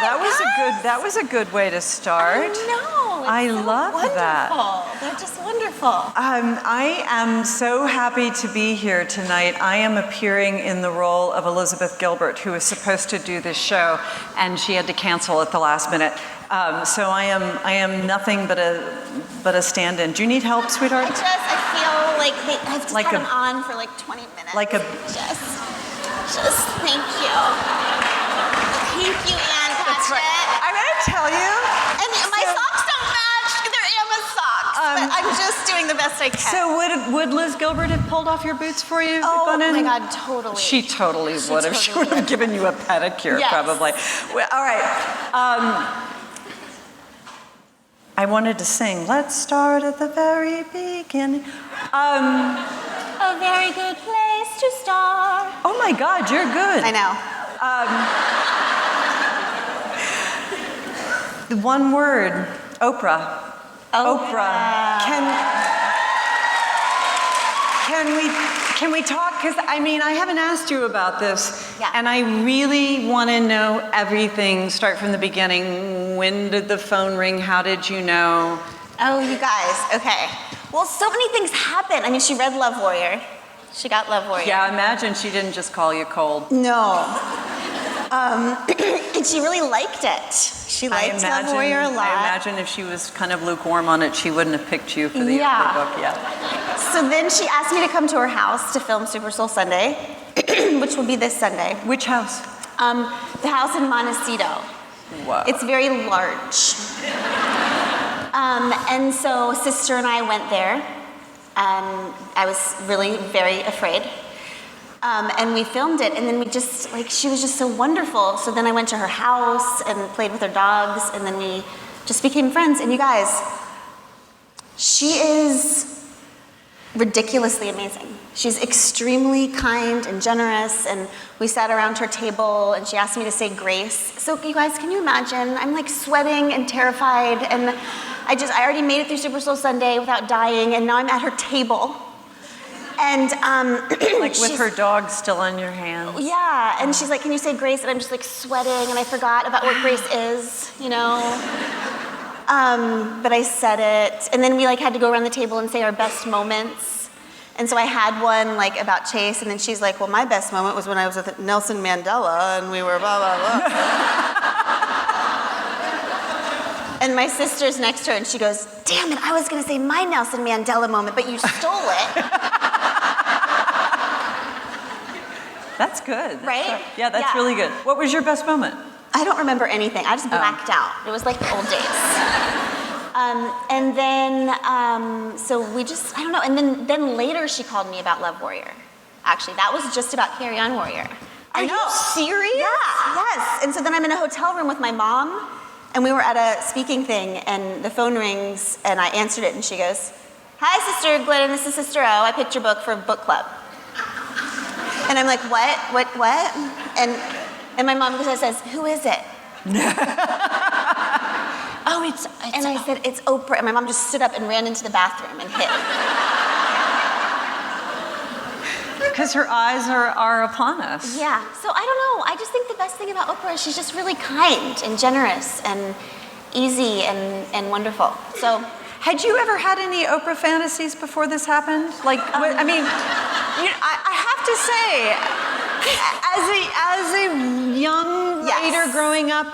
that was a good way to start. I know. I love that. They're just wonderful. I am so happy to be here tonight. I am appearing in the role of Elizabeth Gilbert, who was supposed to do this show, and she had to cancel at the last minute. So I am nothing but a stand-in. Do you need help, sweetheart? I feel like I've just had them on for like 20 minutes. Just thank you. Thank you, Ann Patchett. That's right. I'm going to tell you. And my socks don't match. They're Emma's socks. But I'm just doing the best I can. So would Liz Gilbert have pulled off your boots for you, Glennon? Oh my God, totally. She totally would have. She would have given you a pedicure, yes. probably. Well, all right. I wanted to sing, let's start at the very beginning. A very good place to start. Oh my God, you're good. I know. The one word, Oprah. Oprah. Can we talk? Because I haven't asked you about this, and I really want to know everything. Start from the beginning. When did the phone ring? How did you know? Oh, you guys. Okay. Well, so many things happen. She read Love Warrior. She got Love Warrior. Yeah, imagine she didn't just call you cold. No. And she really liked it. She liked Love Warrior a lot. I imagine if she was kind of lukewarm on it, she wouldn't have picked you for the Oprah book yet. So then she asked me to come to her house to film Super Soul Sunday, which will be this Sunday. Which house? The house in Montecito. Wow. It's very large. And so sister and I went there. I was really very afraid. And we filmed it, and then she was just so wonderful. So then I went to her house and played with her dogs, and then we just became friends. And you guys, she is ridiculously amazing. She's extremely kind and generous, and we sat around her table, and she asked me to say grace. So you guys, can you imagine? I'm like sweating and terrified, and I already made it through Super Soul Sunday without dying, and now I'm at her table. And like with her dog still on your hands. Yeah, and she's like, can you say grace? And I'm just like sweating, and I forgot about what grace is, but I said it. And then we had to go around the table and say our best moments. And so I had one about Chase, and then she's like, well, my best moment was when I was with Nelson Mandela, and we were blah, blah, blah. And my sister's next to her, and she goes, damn it, I was gonna say my Nelson Mandela moment, but you stole it. That's good. Right? Yeah, that's really good. What was your best moment? I don't remember anything. I just blacked out. It was like the old days. And then, so we just, I don't know. And then later she called me about Love Warrior. Actually, that was just about Carry On Warrior. Are you serious? Yeah, yes. And so then I'm in a hotel room with my mom, and we were at a speaking thing, and the phone rings, and I answered it, and she goes, hi, Sister Glennon, this is Sister O. I picked your book for book club. And I'm like, what? And my mom says, who is it? Oh, it's and I said, it's Oprah. And my mom just stood up and ran into the bathroom and hid. Because her eyes are upon us. Yeah, so I don't know. I just think the best thing about Oprah is she's just really kind and generous and easy and wonderful. So, had you ever had any Oprah fantasies before this happened? I have to say, as a young writer growing up,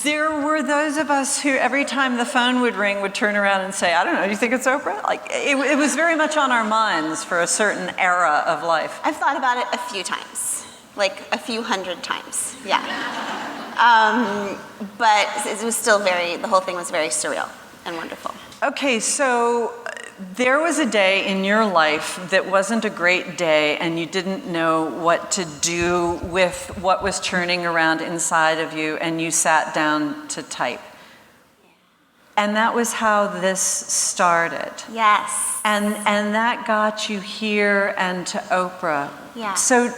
there were those of us who every time the phone would ring would turn around and say, I don't know, do you think it's Oprah? It was very much on our minds for a certain era of life. I've thought about it a few times, a few hundred times, yeah. But it was still the whole thing was very surreal and wonderful. Okay, so there was a day in your life that wasn't a great day, and you didn't know what to do with what was churning around inside of you, and you sat down to type. And that was how this started. Yes. And that got you here and to Oprah. Yeah. So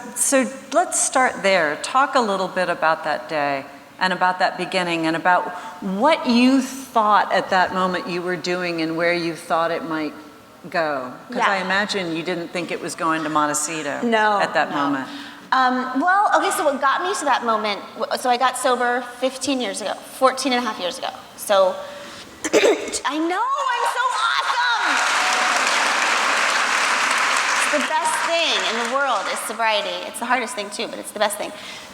let's start there. Talk a little bit about that day and about that beginning and about what you thought at that moment you were doing and where you thought it might go. Because I imagine you didn't think it was going to Montecito at that moment. So what got me to that moment, so I got sober 14 and a half years ago. So, I know, I'm so awesome! It's the best thing in the world is sobriety. It's the hardest thing too, but it's the best thing.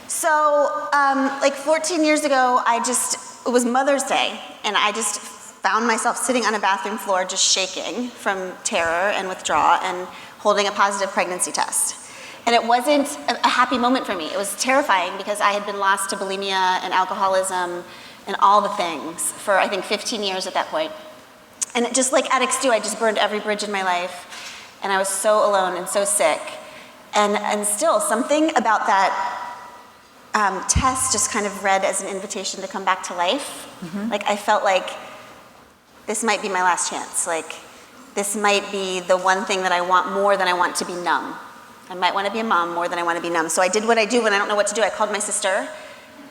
So, 14 years ago, it was Mother's Day, and I just found myself sitting on a bathroom floor just shaking from terror and withdrawal and holding a positive pregnancy test. And it wasn't a happy moment for me. It was terrifying because I had been lost to bulimia and alcoholism and all the things for, I think, 15 years at that point. And just like addicts do, I just burned every bridge in my life. And I was so alone and so sick. And still, something about that test just kind of read as an invitation to come back to life. Mm-hmm. Like, I felt like this might be my last chance. Like, this might be the one thing that I want more than I want to be numb. I might want to be a mom more than I want to be numb. So I did what I do when I don't know what to do. I called my sister,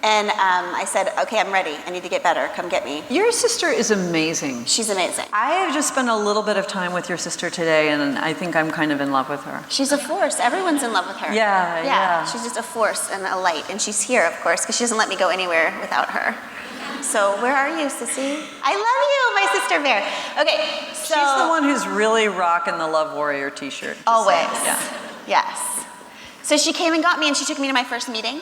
and I said, okay, I'm ready. I need to get better. Come get me. Your sister is amazing. She's amazing. I have just spent a little bit of time with your sister today, and I think I'm kind of in love with her. She's a force. Everyone's in love with her. Yeah. She's just a force and a light. And she's here, of course, because she doesn't let me go anywhere without her. So where are you, sissy? I love you, my sister bear. Okay, so. She's the one who's really rocking the Love Warrior t-shirt. Always. Yeah. Yes. So she came and got me, and she took me to my first meeting.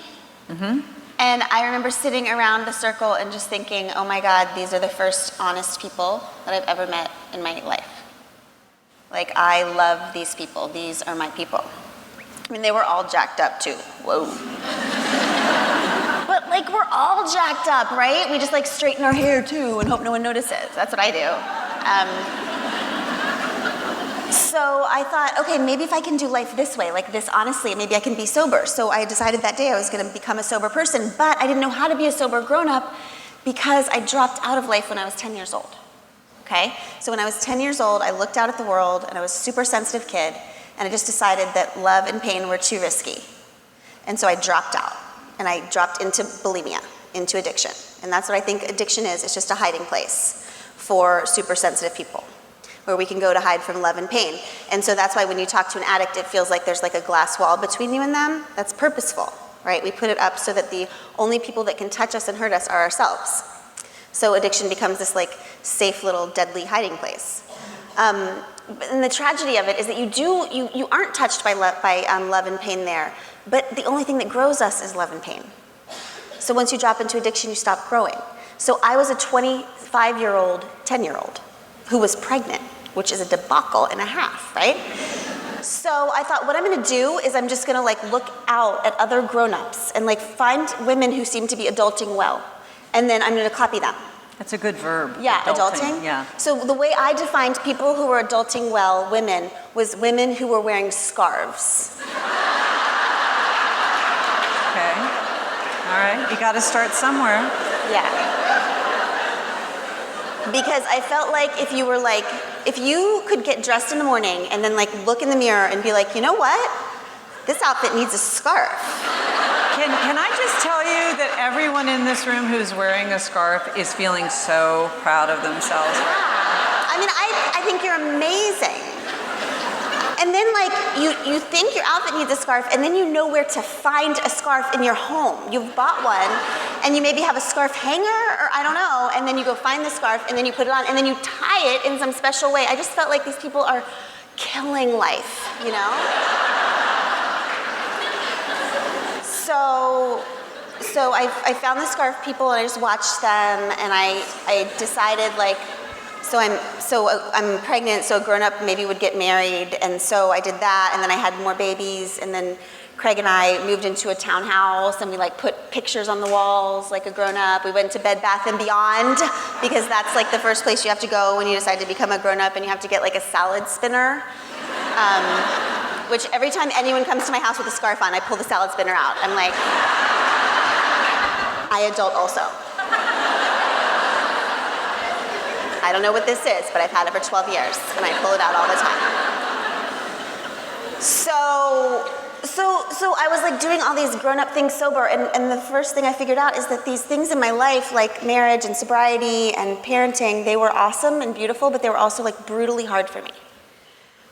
Mm-hmm. And I remember sitting around the circle and just thinking, oh my God, these are the first honest people that I've ever met in my life. Like, I love these people. These are my people. I mean, they were all jacked up too. Whoa. But like, we're all jacked up, right? We just like straighten our hair too and hope no one notices. That's what I do. So I thought, okay, maybe if I can do life this way, like this honestly, maybe I can be sober. So I decided that day I was going to become a sober person, but I didn't know how to be a sober grown-up because I dropped out of life when I was 10 years old. Okay? So when I was 10 years old, I looked out at the world, and I was a super sensitive kid, and I just decided that love and pain were too risky. And so I dropped out, and I dropped into bulimia, into addiction. And that's what I think addiction is. It's just a hiding place for super sensitive people, where we can go to hide from love and pain. And so that's why when you talk to an addict, it feels like there's like a glass wall between you and them. That's purposeful, right? We put it up so that the only people that can touch us and hurt us are ourselves. So addiction becomes this like safe little deadly hiding place. And the tragedy of it is that you aren't touched by love and pain there, but the only thing that grows us is love and pain. So once you drop into addiction, you stop growing. So I was a 25-year-old, 10-year-old who was pregnant, which is a debacle and a half, right? So I thought, what I'm gonna do is I'm just gonna like look out at other grown-ups and like find women who seem to be adulting well, and then I'm gonna copy them. That's a good verb. Yeah, adulting. Yeah. So the way I defined people who were adulting well, women, was women who were wearing scarves. Okay. All right, you gotta start somewhere. Yeah. Because I felt like if you could get dressed in the morning and then like look in the mirror and be like, you know what? This outfit needs a scarf. Can I just tell you that everyone in this room who's wearing a scarf is feeling so proud of themselves right now? I mean, I think you're amazing. And then like you think your outfit needs a scarf, and then you know where to find a scarf in your home. You've bought one, and you maybe have a scarf hanger, or I don't know, and then you go find the scarf, and then you put it on, and then you tie it in some special way. I just felt like these people are killing life, you know? So I found the scarf people, and I just watched them, and I decided like, so I'm pregnant, so a grown-up maybe would get married, and so I did that, and then I had more babies, and then Craig and I moved into a townhouse, and we like put pictures on the walls like a grown-up. We went to Bed Bath & Beyond, because that's like the first place you have to go when you decide to become a grown-up, and you have to get like a salad spinner. Which every time anyone comes to my house with a scarf on, I pull the salad spinner out. I'm like, I adult also. I don't know what this is, but I've had it for 12 years, and I pull it out all the time. So I was like doing all these grown-up things sober, and the first thing I figured out is that these things in my life, like marriage and sobriety and parenting, they were awesome and beautiful, but they were also like brutally hard for me.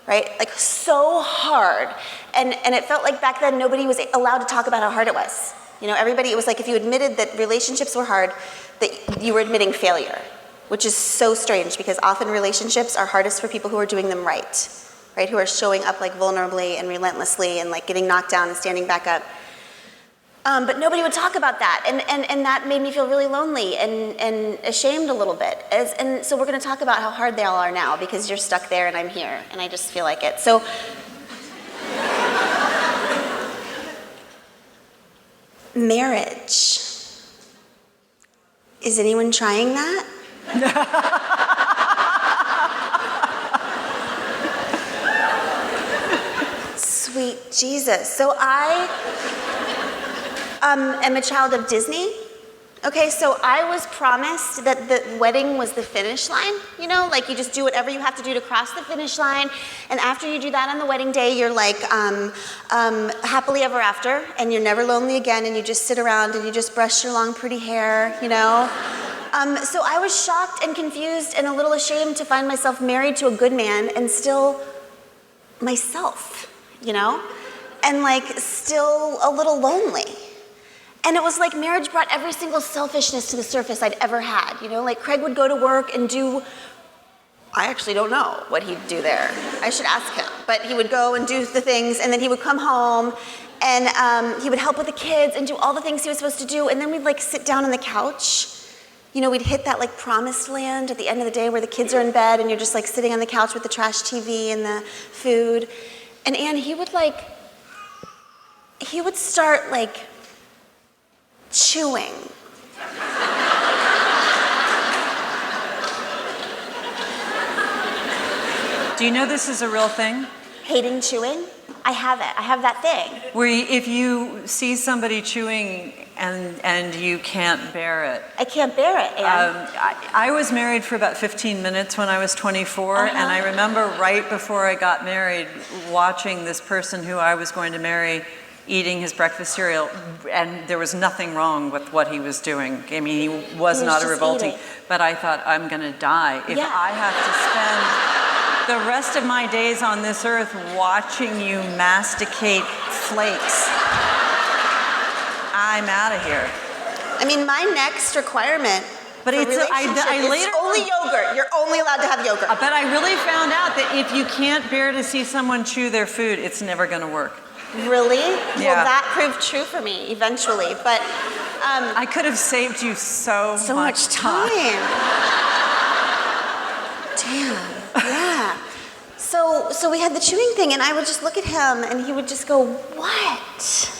right? Like so hard. And it felt like back then nobody was allowed to talk about how hard it was. You know, everybody, it was like if you admitted that relationships were hard, that you were admitting failure, which is so strange because often relationships are hardest for people who are doing them right? Who are showing up like vulnerably and relentlessly and like getting knocked down and standing back up. But nobody would talk about that, and that made me feel really lonely and ashamed a little bit. And so we're going to talk about how hard they all are now because you're stuck there and I'm here, and I just feel like it. So, marriage. Is anyone trying that? Sweet Jesus. So I am a child of Disney. Okay, so I was promised that the wedding was the finish line, you know, like you just do whatever you have to do to cross the finish line, and after you do that on the wedding day, you're like happily ever after, and you're never lonely again, and you just sit around and you just brush your long pretty hair, you know. So I was shocked and confused and a little ashamed to find myself married to a good man and still myself, you know, and like still a little lonely. And it was like marriage brought every single selfishness to the surface I'd ever had. You know, like Craig would go to work and do, I actually don't know what he'd do there. I should ask him. But he would go and do the things, and then he would come home, and he would help with the kids and do all the things he was supposed to do. And then we'd like sit down on the couch. You know, we'd hit that like promised land at the end of the day where the kids are in bed and you're just like sitting on the couch with the trash TV and the food. And Ann, he would start like chewing. Do you know this is a real thing? Hating chewing? I have it. I have that thing. Where if you see somebody chewing and you can't bear it. I can't bear it, Ann. I was married for about 15 minutes when I was 24, and I remember right before I got married watching this person who I was going to marry eating his breakfast cereal, and there was nothing wrong with what he was doing. I mean, he was not a revolting, eating. But I thought, I'm gonna die if I have to spend the rest of my days on this earth watching you masticate flakes. I'm out of here. I mean, my next requirement but it's only yogurt. You're only allowed to have yogurt. But I really found out that if you can't bear to see someone chew their food, it's never gonna work. Really? Yeah. Well, that proved true for me eventually, but I could have saved you so much time. Damn. Yeah. So we had the chewing thing, and I would just look at him, and he would just go, "What?"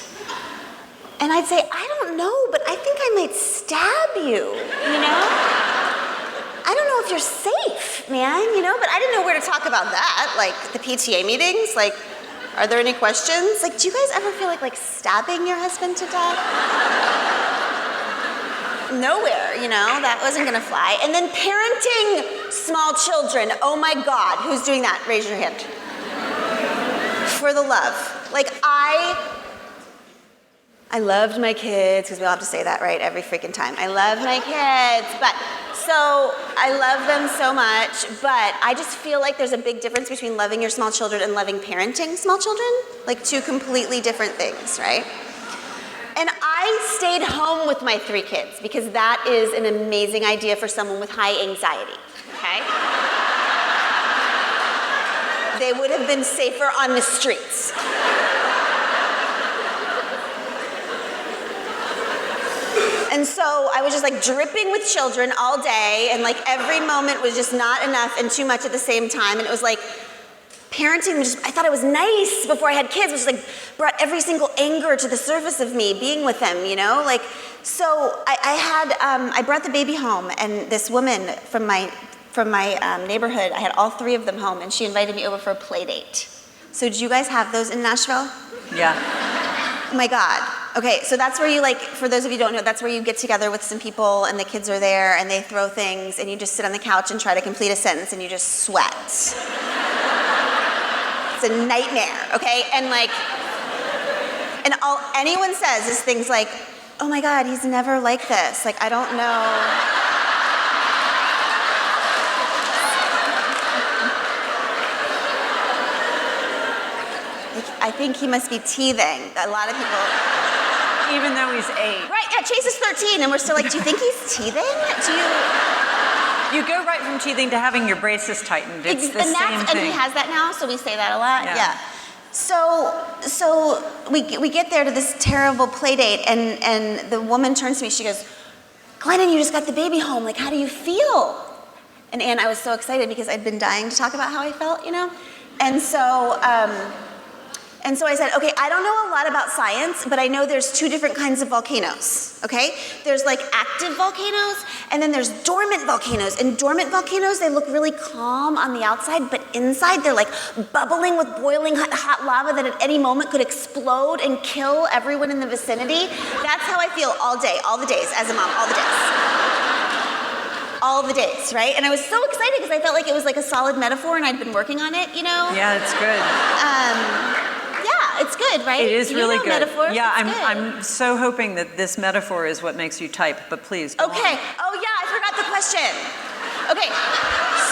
And I'd say, "I don't know, but I think I might stab you. You know? I don't know if you're safe, man. You know?" But I didn't know where to talk about that. Like the PTA meetings, like. Are there any questions? Like, do you guys ever feel like stabbing your husband to death? Nowhere, you know, that wasn't gonna fly. And then parenting small children. Oh my God, who's doing that? Raise your hand. For the love. Like, I loved my kids, because we all have to say that, right? Every freaking time. I love my kids, but so I love them so much, but I just feel like there's a big difference between loving your small children and loving parenting small children, like two completely different things, right? And I stayed home with my 3 kids because that is an amazing idea for someone with high anxiety, okay? They would have been safer on the streets. And so I was just like dripping with children all day, and like every moment was just not enough and too much at the same time. And it was like parenting, I thought it was nice before I had kids, which like brought every single anger to the surface of me being with them, you know? Like, so I brought the baby home, and this woman from my neighborhood, I had all 3 of them home, and she invited me over for a play date. So do you guys have those in Nashville? Yeah. Oh my God. Okay, so that's where you for those of you who don't know, that's where you get together with some people and the kids are there and they throw things and you just sit on the couch and try to complete a sentence and you just sweat. It's a nightmare, okay? And all anyone says is things like, "Oh my God, he's never like this." Like, I don't know. I think he must be teething. A lot of people... Even though he's 8. Right, yeah, Chase is 13, and we're still like, do you think he's teething? You go right from teething to having your braces tightened. It's the same thing. And he has that now, so we say that a lot. Yeah. So we get there to this terrible play date, and the woman turns to me, she goes, Glennon, you just got the baby home. Like, how do you feel? And Ann, I was so excited because I'd been dying to talk about how I felt, you know? And so I said, okay, I don't know a lot about science, but I know there's 2 different kinds of volcanoes, okay? There's like active volcanoes, and then there's dormant volcanoes. And dormant volcanoes, they look really calm on the outside, but inside they're like bubbling with boiling hot lava that at any moment could explode and kill everyone in the vicinity. That's how I feel all day, all the days, as a mom, all the days. All the days, right? And I was so excited because I felt like it was like a solid metaphor and I'd been working on it, you know? Yeah, it's good. Yeah, it's good, right? It is really good. Metaphors, yeah, it's I'm so hoping that this metaphor is what makes you type, but please go on. Oh yeah, I forgot the question. Okay,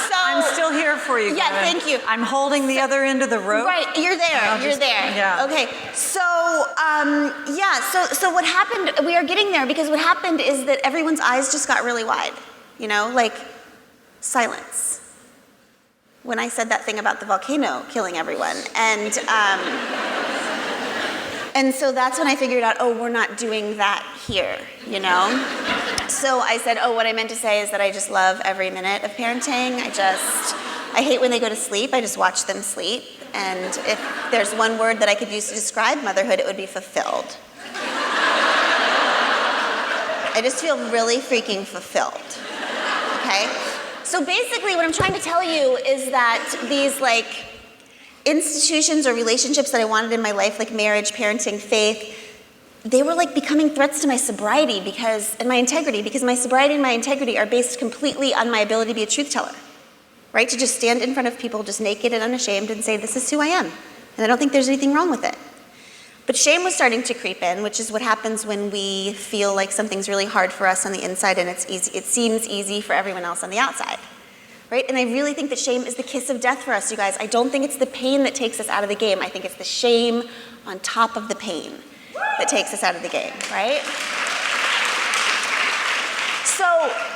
so... I'm still here for you, Yeah, Glennon. thank you. I'm holding the other end of the rope. Right, you're there. Yeah. Okay, so, so what happened, we are getting there because what happened is that everyone's eyes just got really wide, you know, like silence. When I said that thing about the volcano killing everyone. And so that's when I figured out, oh, we're not doing that here, you know? So I said, oh, what I meant to say is that I just love every minute of parenting. I hate when they go to sleep. I just watch them sleep. And if there's one word that I could use to describe motherhood, it would be fulfilled. I just feel really freaking fulfilled, okay? So basically what I'm trying to tell you is that these like institutions or relationships that I wanted in my life, like marriage, parenting, faith, they were like becoming threats to my sobriety and my integrity, because my sobriety and my integrity are based completely on my ability to be a truth teller, right? To just stand in front of people just naked and unashamed and say, this is who I am. And I don't think there's anything wrong with it. But shame was starting to creep in, which is what happens when we feel like something's really hard for us on the inside and it seems easy for everyone else on the outside, right? And I really think that shame is the kiss of death for us, you guys. I don't think it's the pain that takes us out of the game. I think it's the shame on top of the pain that takes us out of the game, right?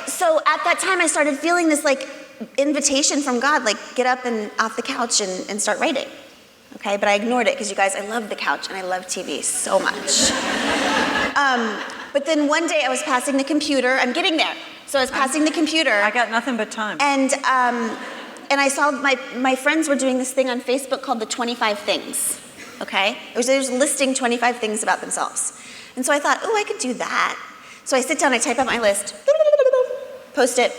So at that time, I started feeling this like invitation from God, like get up and off the couch and start writing. Okay, but I ignored it because you guys, I love the couch and I love TV so much. But then one day I was passing the computer. I'm getting there. So I was passing the computer. I got nothing but time. And I saw my friends were doing this thing on Facebook called the 25 Things. Okay, it was listing 25 things about themselves. And so I thought, oh, I could do that. So I sit down, I type out my list, post it.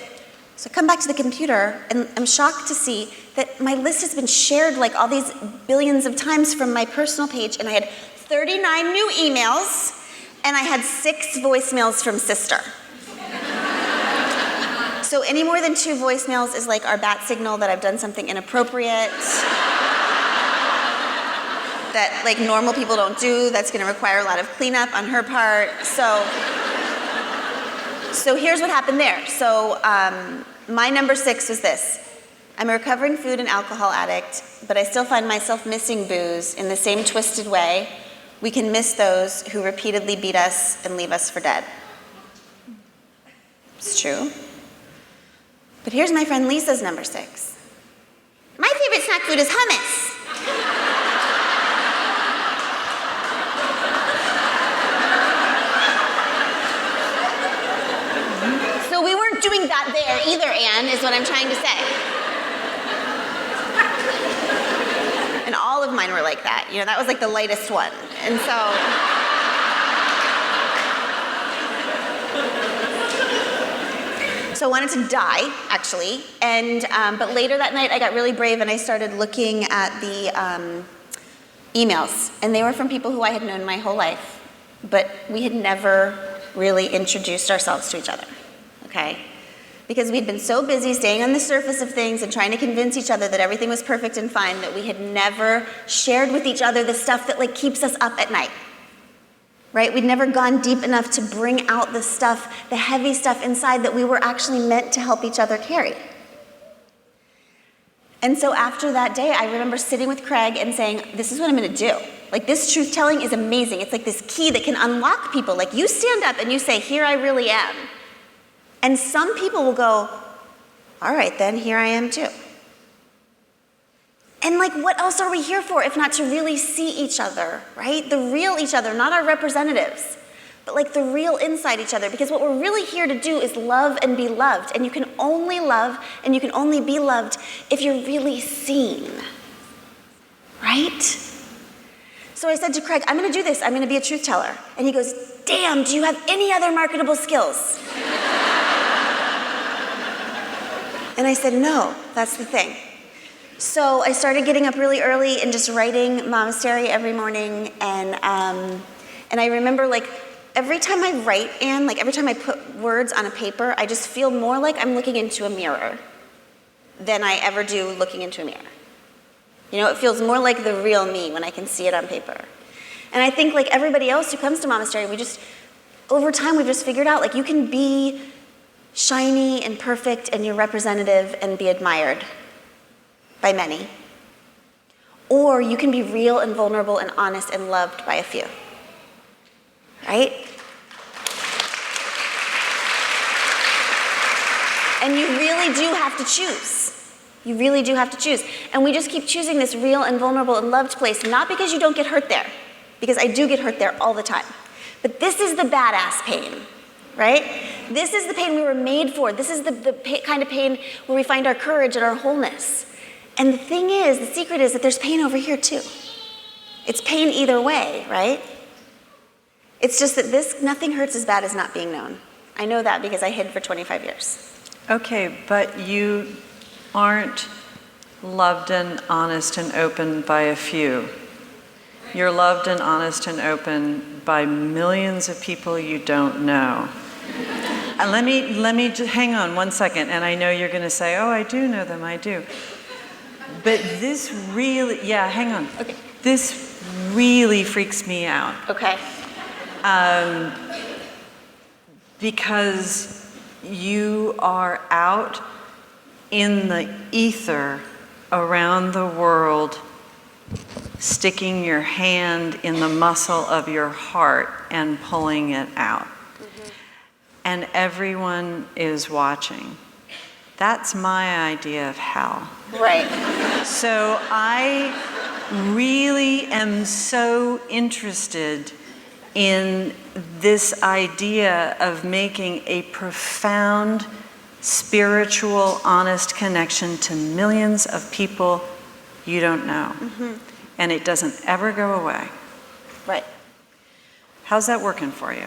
So I come back to the computer, and I'm shocked to see that my list has been shared like all these billions of times from my personal page, and I had 39 new emails, and I had 6 voicemails from sister. So any more than 2 voicemails is like our bat signal that I've done something inappropriate, that like normal people don't do, that's gonna require a lot of cleanup on her part. So here's what happened there. So my number 6 was this. I'm a recovering food and alcohol addict, but I still find myself missing booze in the same twisted way we can miss those who repeatedly beat us and leave us for dead. It's true. But here's my friend Lisa's number 6. My favorite snack food is hummus. So we weren't doing that there either, Anne, is what I'm trying to say. And all of mine were like that. You know, that was like the lightest one. And so I wanted to die, actually. And but later that night, I got really brave and I started looking at the emails. And they were from people who I had known my whole life, but we had never really introduced ourselves to each other. Okay? Because we'd been so busy staying on the surface of things and trying to convince each other that everything was perfect and fine that we had never shared with each other the stuff that like keeps us up at night. Right? We'd never gone deep enough to bring out the stuff, the heavy stuff inside that we were actually meant to help each other carry. And so after that day, I remember sitting with Craig and saying, this is what I'm gonna do. Like, this truth telling is amazing. It's like this key that can unlock people. Like, you stand up and you say, here I really am. And some people will go, all right, then here I am too. And like, what else are we here for if not to really see each other, right? The real each other, not our representatives, but like the real inside each other. Because what we're really here to do is love and be loved. And you can only love and you can only be loved if you're really seen, right? So I said to Craig, I'm gonna do this. I'm gonna be a truth teller. And he goes, damn, do you have any other marketable skills? And I said, no, that's the thing. So I started getting up really early and just writing Monastery every morning. And I remember, like, every time I write, Anne, like every time I put words on a paper, I just feel more like I'm looking into a mirror than I ever do looking into a mirror. You know, it feels more like the real me when I can see it on paper. And I think, like everybody else who comes to Monastery, over time, we've just figured out, like, you can be shiny and perfect and you're representative and be admired by many. Or you can be real and vulnerable and honest and loved by a few. Right? And you really do have to choose. You really do have to choose. And we just keep choosing this real and vulnerable and loved place, not because you don't get hurt there, because I do get hurt there all the time. But this is the badass pain, right? This is the pain we were made for. This is the kind of pain where we find our courage and our wholeness. And the thing is, the secret is that there's pain over here too. It's pain either way, right? It's just that nothing hurts as bad as not being known. I know that because I hid for 25 years. Okay, but you aren't loved and honest and open by a few. You're loved and honest and open by millions of people you don't know. And let me just hang on one second, and I know you're going to say, oh, I do know them, I do. But this really, hang on. Okay. This really freaks me out. Okay. Because you are out in the ether around the world, sticking your hand in the muscle of your heart and pulling it out. Mm-hmm. And everyone is watching. That's my idea of hell. Right. So I really am so interested in this idea of making a profound, spiritual, honest connection to millions of people you don't know. Mm-hmm. And it doesn't ever go away. Right. How's that working for you?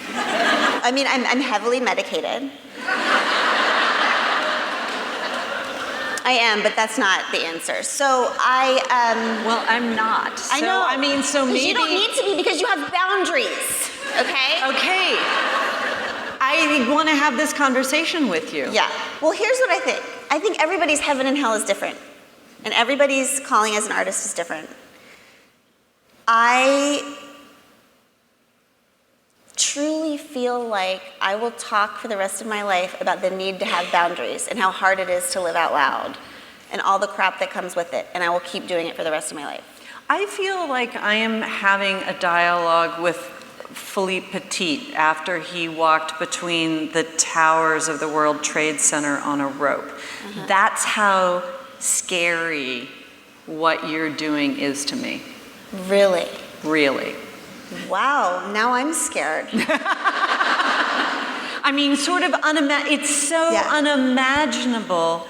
I mean, I'm heavily medicated. I am, but that's not the answer. So Well, I'm not. I know. I mean, so maybe... You don't need to be because you have boundaries, okay? Okay. I want to have this conversation with you. Yeah. Well, here's what I think. I think everybody's heaven and hell is different. And everybody's calling as an artist is different. I truly feel like I will talk for the rest of my life about the need to have boundaries and how hard it is to live out loud and all the crap that comes with it, and I will keep doing it for the rest of my life. I feel like I am having a dialogue with Philippe Petit after he walked between the towers of the World Trade Center on a rope. Uh-huh. That's how scary what you're doing is to me. Really? Really. Wow, now I'm scared. I mean, sort of it's so unimaginable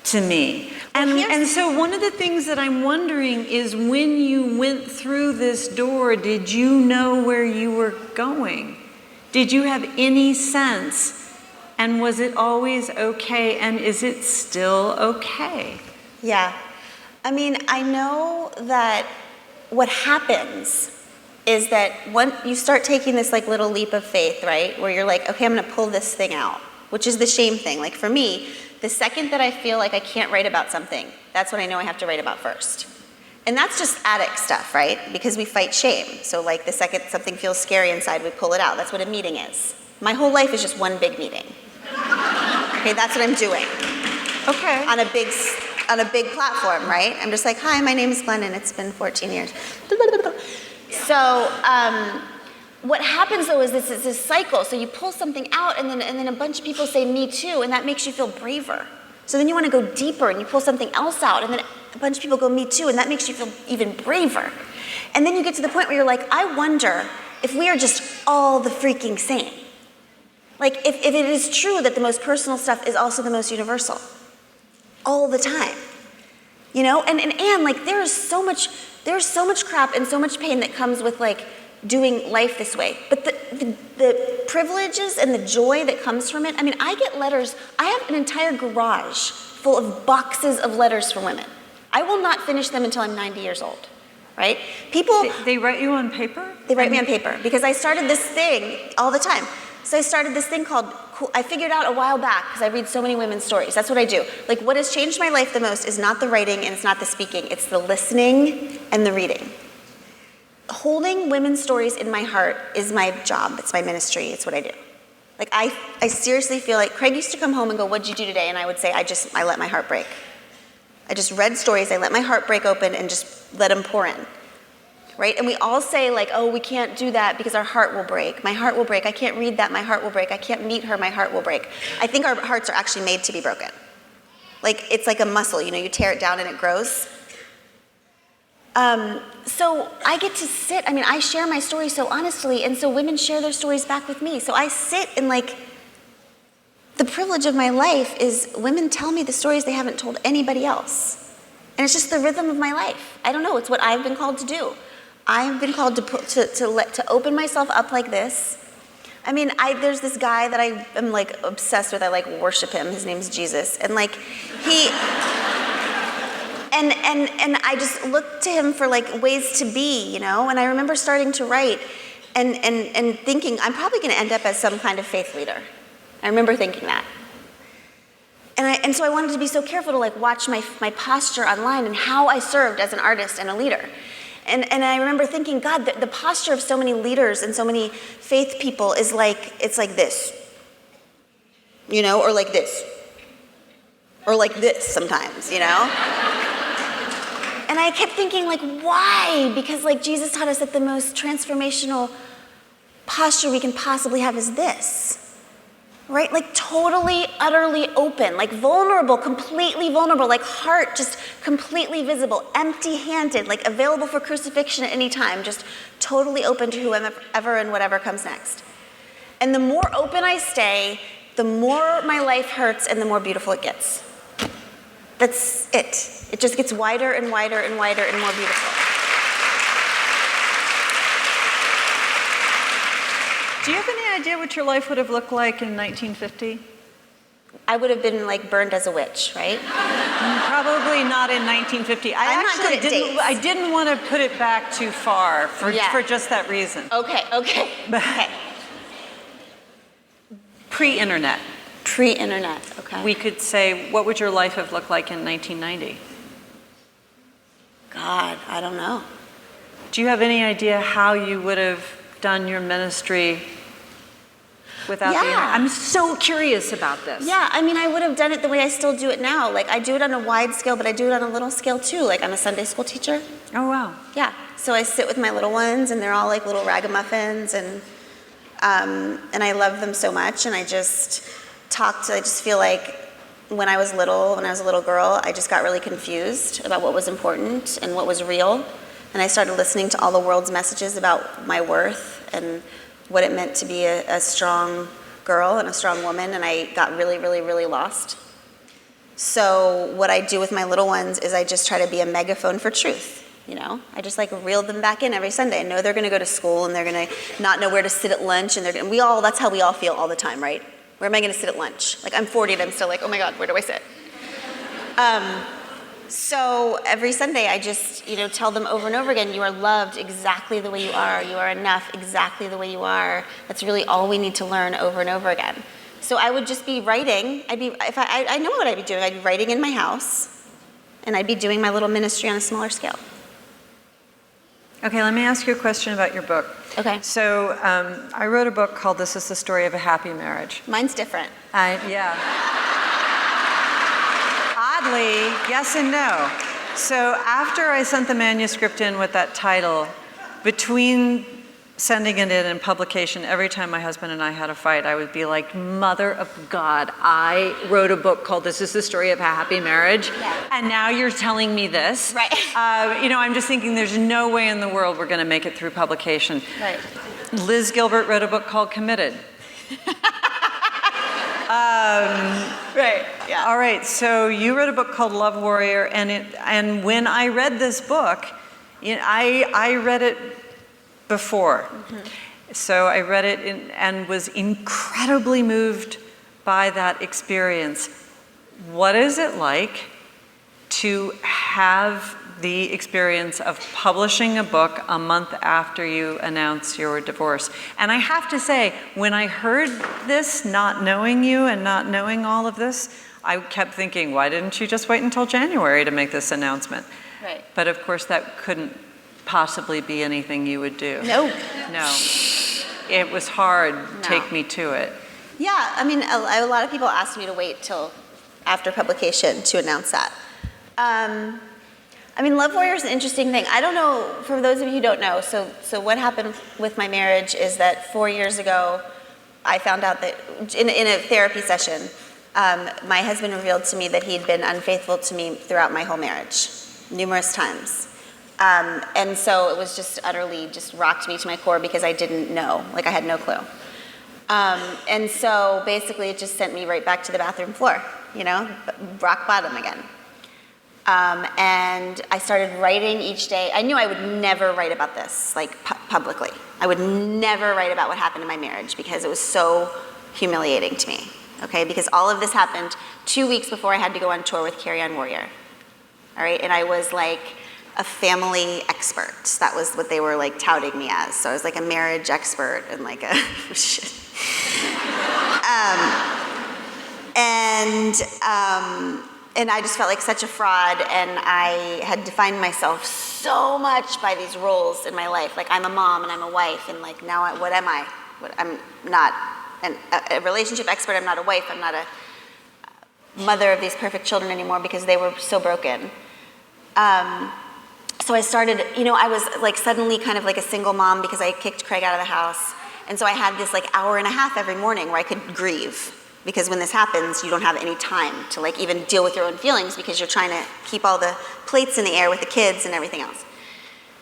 to me. And so one of the things that I'm wondering is, when you went through this door, did you know where you were going? Did you have any sense? And was it always okay? And is it still okay? Yeah. I mean, I know that what happens is that when you start taking this like little leap of faith, right? Where you're like, okay, I'm gonna pull this thing out, which is the shame thing. Like for me, the second that I feel like I can't write about something, that's when I know I have to write about first. And that's just addict stuff, right? Because we fight shame. So like the second something feels scary inside, we pull it out. That's what a meeting is. My whole life is just one big meeting. Okay, that's what I'm doing. Okay. On a big on a big platform, right? I'm just like, hi, my name is Glennon. It's been 14 years. So what happens though is this cycle. So you pull something out and then a bunch of people say me too, and that makes you feel braver. So then you want to go deeper and you pull something else out and then a bunch of people go me too, and that makes you feel even braver. And then you get to the point where you're like, I wonder if we are just all the freaking same. Like if it is true that the most personal stuff is also the most universal. All the time. You know? And Anne, like there's so much crap and so much pain that comes with like doing life this way. But the privileges and the joy that comes from it, I mean, I get letters. I have an entire garage full of boxes of letters from women. I will not finish them until I'm 90 years old, right? People... They write you on paper? They write me on paper because I started this thing all the time. So I started this thing called, I figured out a while back because I read so many women's stories. That's what I do. Like what has changed my life the most is not the writing and it's not the speaking. It's the listening and the reading. Holding women's stories in my heart is my job. It's my ministry. It's what I do. Like I seriously feel like Craig used to come home and go, what'd you do today? And I would say, I let my heart break. I just read stories. I let my heart break open and just let them pour in. Right? And we all say like, oh, we can't do that because our heart will break. My heart will break. I can't read that. My heart will break. I can't meet her. My heart will break. I think our hearts are actually made to be broken. Like, it's like a muscle, you know, you tear it down and it grows. So I get to sit, I mean, I share my story so honestly, and so women share their stories back with me. So I sit and like, the privilege of my life is women tell me the stories they haven't told anybody else. And it's just the rhythm of my life. I don't know, it's what I've been called to do. I've been called to open myself up like this. I mean, there's this guy that I am like obsessed with. I like worship him. His name's Jesus, and like he, and I just look to him for like ways to be, you know. And I remember starting to write, and thinking I'm probably going to end up as some kind of faith leader. I remember thinking that. And so I wanted to be so careful to like watch my posture online and how I served as an artist and a leader. And I remember thinking, God, the posture of so many leaders and so many faith people is like, it's like this, you know, or like this sometimes, you know? And I kept thinking, like, why? Because like Jesus taught us that the most transformational posture we can possibly have is this. Right? Like totally, utterly open, like vulnerable, completely vulnerable, like heart just completely visible, empty-handed, like available for crucifixion at any time, just totally open to whoever and whatever comes next. And the more open I stay, the more my life hurts and the more beautiful it gets. That's it. It just gets wider and wider and wider and more beautiful. Do you have any idea what your life would have looked like in 1950? I would have been like burned as a witch, right? Probably not in 1950. I didn't want to put it back too far for just that reason. Okay. Pre-internet. Pre-internet, okay. We could say, what would your life have looked like in 1990? God, I don't know. Do you have any idea how you would have done your ministry without the internet? I'm so curious about this. Yeah, I mean, I would have done it the way I still do it now. Like, I do it on a wide scale, but I do it on a little scale too. Like, I'm a Sunday school teacher. Oh, wow. Yeah, so I sit with my little ones, and they're all like little ragamuffins, and I love them so much, and I just feel like when I was a little girl, I just got really confused about what was important and what was real. And I started listening to all the world's messages about my worth and what it meant to be a strong girl and a strong woman, and I got really, really, really lost. So what I do with my little ones is I just try to be a megaphone for truth, you know? I just like reel them back in every Sunday. I know they're gonna go to school and they're gonna not know where to sit at lunch, and that's how we all feel all the time, right? Where am I gonna sit at lunch? Like I'm 40 and I'm still like, oh my God, where do I sit? So every Sunday I just, tell them over and over again, you are loved exactly the way you are. You are enough exactly the way you are. That's really all we need to learn over and over again. So I would just be writing. I know what I'd be doing. I'd be writing in my house, and I'd be doing my little ministry on a smaller scale. Okay, let me ask you a question about your book. Okay. So I wrote a book called This is the Story of a Happy Marriage. Mine's different. Yeah. oddly, yes and no. So after I sent the manuscript in with that title, between sending it in and publication, every time my husband and I had a fight, I would be like, mother of God, I wrote a book called This is the Story of a Happy Marriage, and now you're telling me this. Right. I'm just thinking there's no way in the world we're going to make it through publication. Right. Liz Gilbert wrote a book called Committed. Right. Yeah. All right, so you wrote a book called Love Warrior, and when I read this book, I read it before. So I read it and was incredibly moved by that experience. What is it like to have the experience of publishing a book a month after you announce your divorce? And I have to say, when I heard this, not knowing you and not knowing all of this, I kept thinking, why didn't you just wait until January to make this announcement? Right. But of course, that couldn't possibly be anything you would do. No. It was hard. Take me to it. Yeah, I mean, a lot of people asked me to wait till after publication to announce that. Love Warrior is an interesting thing. I don't know, for those of you who don't know, so what happened with my marriage is that 4 years ago, I found out that in a therapy session, my husband revealed to me that he'd been unfaithful to me throughout my whole marriage, numerous times. And so it was just utterly just rocked me to my core because I didn't know, I had no clue. And so basically it just sent me right back to the bathroom floor, rock bottom again. And I started writing each day. I knew I would never write about this, publicly. I would never write about what happened in my marriage because it was so humiliating to me, okay? Because all of this happened 2 weeks before I had to go on tour with Carry On Warrior, all right? And I was a family expert. That was what they were touting me as. So I was a marriage expert and shit. And I just felt like such a fraud, and I had defined myself so much by these roles in my life. I'm a mom and I'm a wife, and now what am I? I'm not a relationship expert. I'm not a wife. I'm not a mother of these perfect children anymore because they were so broken. So I started, I was suddenly kind of a single mom because I kicked Craig out of the house. And so I had this hour and a half every morning where I could grieve. Because when this happens, you don't have any time to even deal with your own feelings because you're trying to keep all the plates in the air with the kids and everything else.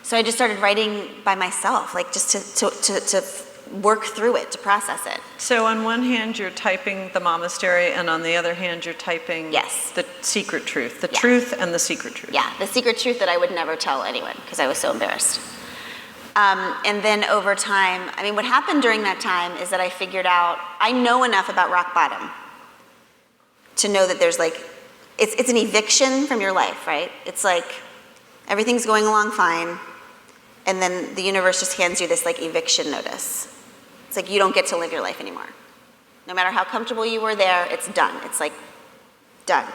So I just started writing by myself, just to work through it, to process it. So on one hand, you're typing the monastery, and on the other hand, you're typing the secret truth, the truth and the secret truth. Yeah, the secret truth that I would never tell anyone because I was so embarrassed. And then over time, what happened during that time is that I figured out, I know enough about rock bottom to know that there's it's an eviction from your life, right? It's everything's going along fine, and then the universe just hands you this eviction notice. It's you don't get to live your life anymore. No matter how comfortable you were there, it's done. It's done.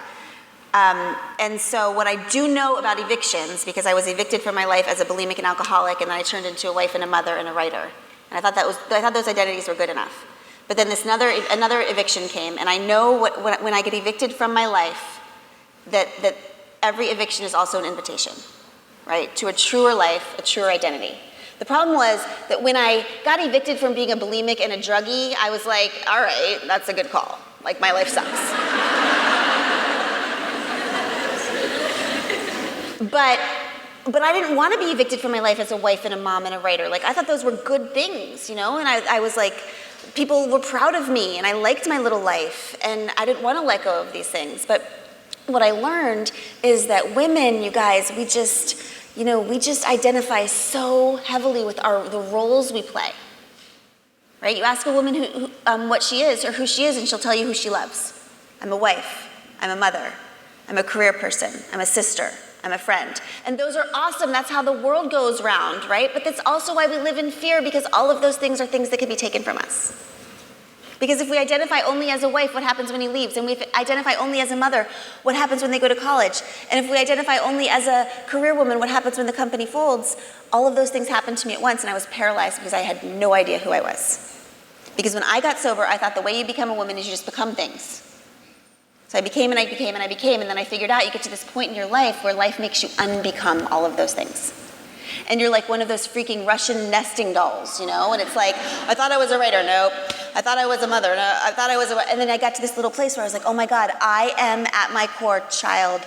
And so what I do know about evictions, because I was evicted from my life as a bulimic and alcoholic, and then I turned into a wife and a mother and a writer. And I thought those identities were good enough. But then another eviction came, and I know when I get evicted from my life, that every eviction is also an invitation, right? To a truer life, a truer identity. The problem was that when I got evicted from being a bulimic and a druggie, I was all right, that's a good call. My life sucks. But I didn't want to be evicted from my life as a wife and a mom and a writer. I thought those were good things, And I was people were proud of me, and I liked my little life, and I didn't want to let go of these things. But what I learned is that women, you guys, we just identify so heavily with the roles we play, right? You ask a woman who what she is or who she is, and she'll tell you who she loves. I'm a wife. I'm a mother. I'm a career person. I'm a sister. I'm a friend. And those are awesome. That's how the world goes round, right? But that's also why we live in fear, because all of those things are things that can be taken from us. Because if we identify only as a wife, what happens when he leaves? And we identify only as a mother, what happens when they go to college? And if we identify only as a career woman, what happens when the company folds? All of those things happened to me at once, and I was paralyzed because I had no idea who I was. Because when I got sober, I thought the way you become a woman is you just become things. So I became and I became and I became, and then I figured out you get to this point in your life where life makes you unbecome all of those things. And you're like one of those freaking Russian nesting dolls, and it's like, I thought I was a writer, nope. I thought I was a mother, no. I thought I was and then I got to this little place where I was like, oh my God, I am at my core child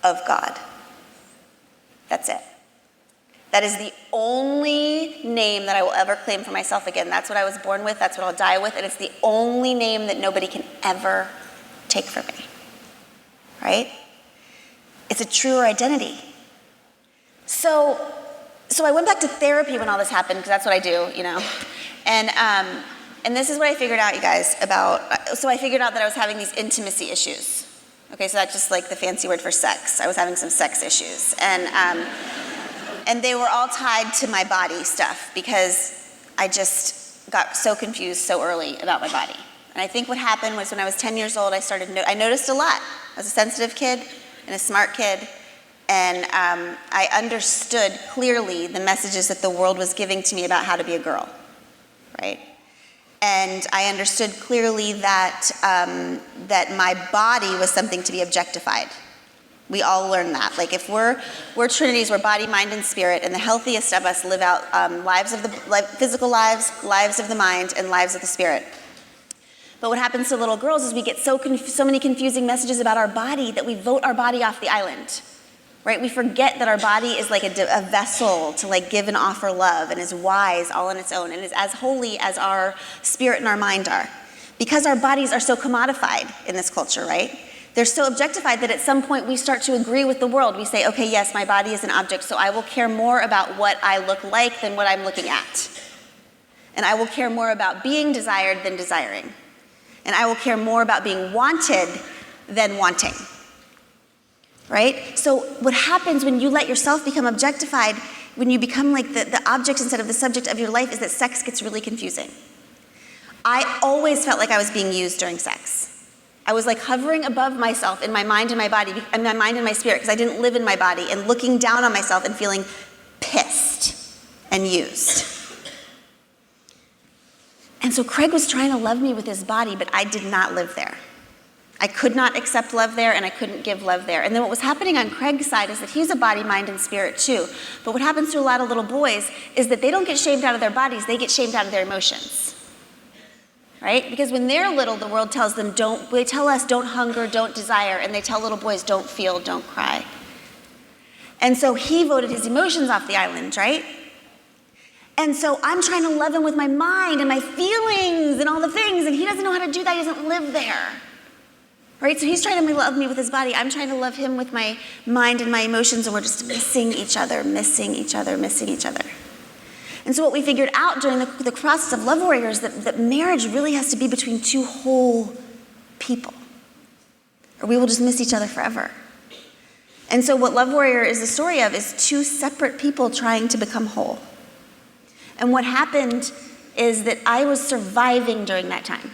of God. That's it. That is the only name that I will ever claim for myself again. That's what I was born with, that's what I'll die with, and it's the only name that nobody can ever take from me, right? It's a truer identity. So I went back to therapy when all this happened, because that's what I do, and this is what I figured out, you guys, so I figured out that I was having these intimacy issues. Okay, so that's just like the fancy word for sex. I was having some sex issues, and they were all tied to my body stuff, because I just got so confused so early about my body. And I think what happened was when I was 10 years old, I noticed a lot. I was a sensitive kid and a smart kid, and I understood clearly the messages that the world was giving to me about how to be a girl, right? And I understood clearly that that my body was something to be objectified. We all learn that. Like if we're trinities, we're body, mind, and spirit, and the healthiest of us live out physical lives, lives of the mind, and lives of the spirit. But what happens to little girls is we get so many confusing messages about our body that we vote our body off the island, right? We forget that our body is like a vessel to like give and offer love, and is wise all on its own, and is as holy as our spirit and our mind are. Because our bodies are so commodified in this culture, right? They're so objectified that at some point we start to agree with the world. We say, okay, yes, my body is an object, so I will care more about what I look like than what I'm looking at. And I will care more about being desired than desiring. And I will care more about being wanted than wanting, right? So what happens when you let yourself become objectified, when you become like the object instead of the subject of your life, is that sex gets really confusing. I always felt like I was being used during sex. I was like hovering above myself in my mind and my body, and my mind and my spirit, because I didn't live in my body, and looking down on myself and feeling pissed and used. And so Craig was trying to love me with his body, but I did not live there. I could not accept love there, and I couldn't give love there. And then what was happening on Craig's side is that he's a body, mind, and spirit too. But what happens to a lot of little boys is that they don't get shamed out of their bodies, they get shamed out of their emotions. Right? Because when they're little, the world tells them, they tell us don't hunger, don't desire, and they tell little boys don't feel, don't cry. And so he voted his emotions off the island, right? And so I'm trying to love him with my mind and my feelings and all the things, and he doesn't know how to do that. He doesn't live there. Right? So he's trying to love me with his body. I'm trying to love him with my mind and my emotions, and we're just missing each other, missing each other, missing each other. And so what we figured out during the process of Love Warrior is that marriage really has to be between two whole people, or we will just miss each other forever. And so what Love Warrior is the story of is two separate people trying to become whole. And what happened is that I was surviving during that time.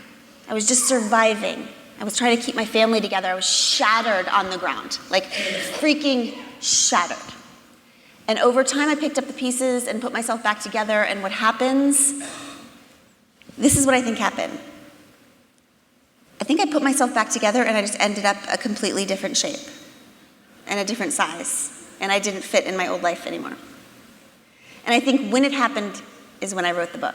I was just surviving. I was trying to keep my family together. I was shattered on the ground, like freaking shattered. And over time, I picked up the pieces and put myself back together. And what happens, this is what I think happened. I think I put myself back together and I just ended up a completely different shape and a different size. And I didn't fit in my old life anymore. And I think when it happened is when I wrote the book.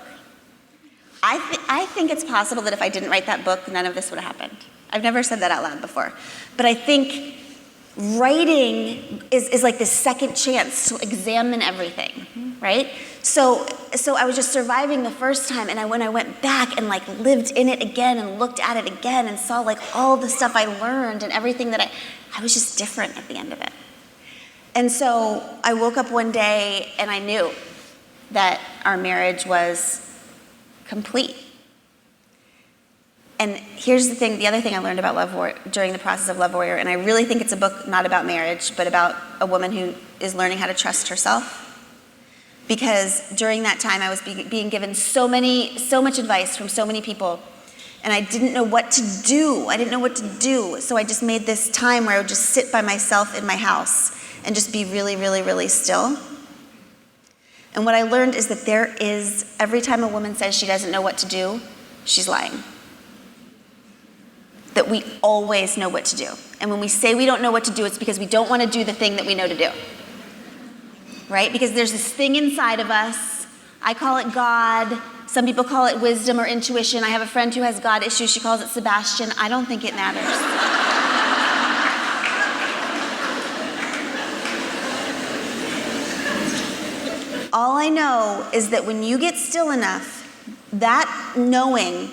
I think it's possible that if I didn't write that book, none of this would have happened. I've never said that out loud before. But I think writing is like this second chance to examine everything, right? So I was just surviving the first time, and when I went back and like lived in it again and looked at it again and saw like all the stuff I learned and everything that I was just different at the end of it. And so I woke up one day and I knew that our marriage was complete. And here's the other thing I learned about during the process of Love Warrior, and I really think it's a book not about marriage, but about a woman who is learning how to trust herself. Because during that time, I was being given so much advice from so many people, and I didn't know what to do. So I just made this time where I would just sit by myself in my house and just be really, really, really still. And what I learned is that every time a woman says she doesn't know what to do, she's lying. that we always know what to do. And when we say we don't know what to do, it's because we don't want to do the thing that we know to do. Right? Because there's this thing inside of us. I call it God. Some people call it wisdom or intuition. I have a friend who has God issues. She calls it Sebastian. I don't think it matters. All I know is that when you get still enough, that knowing,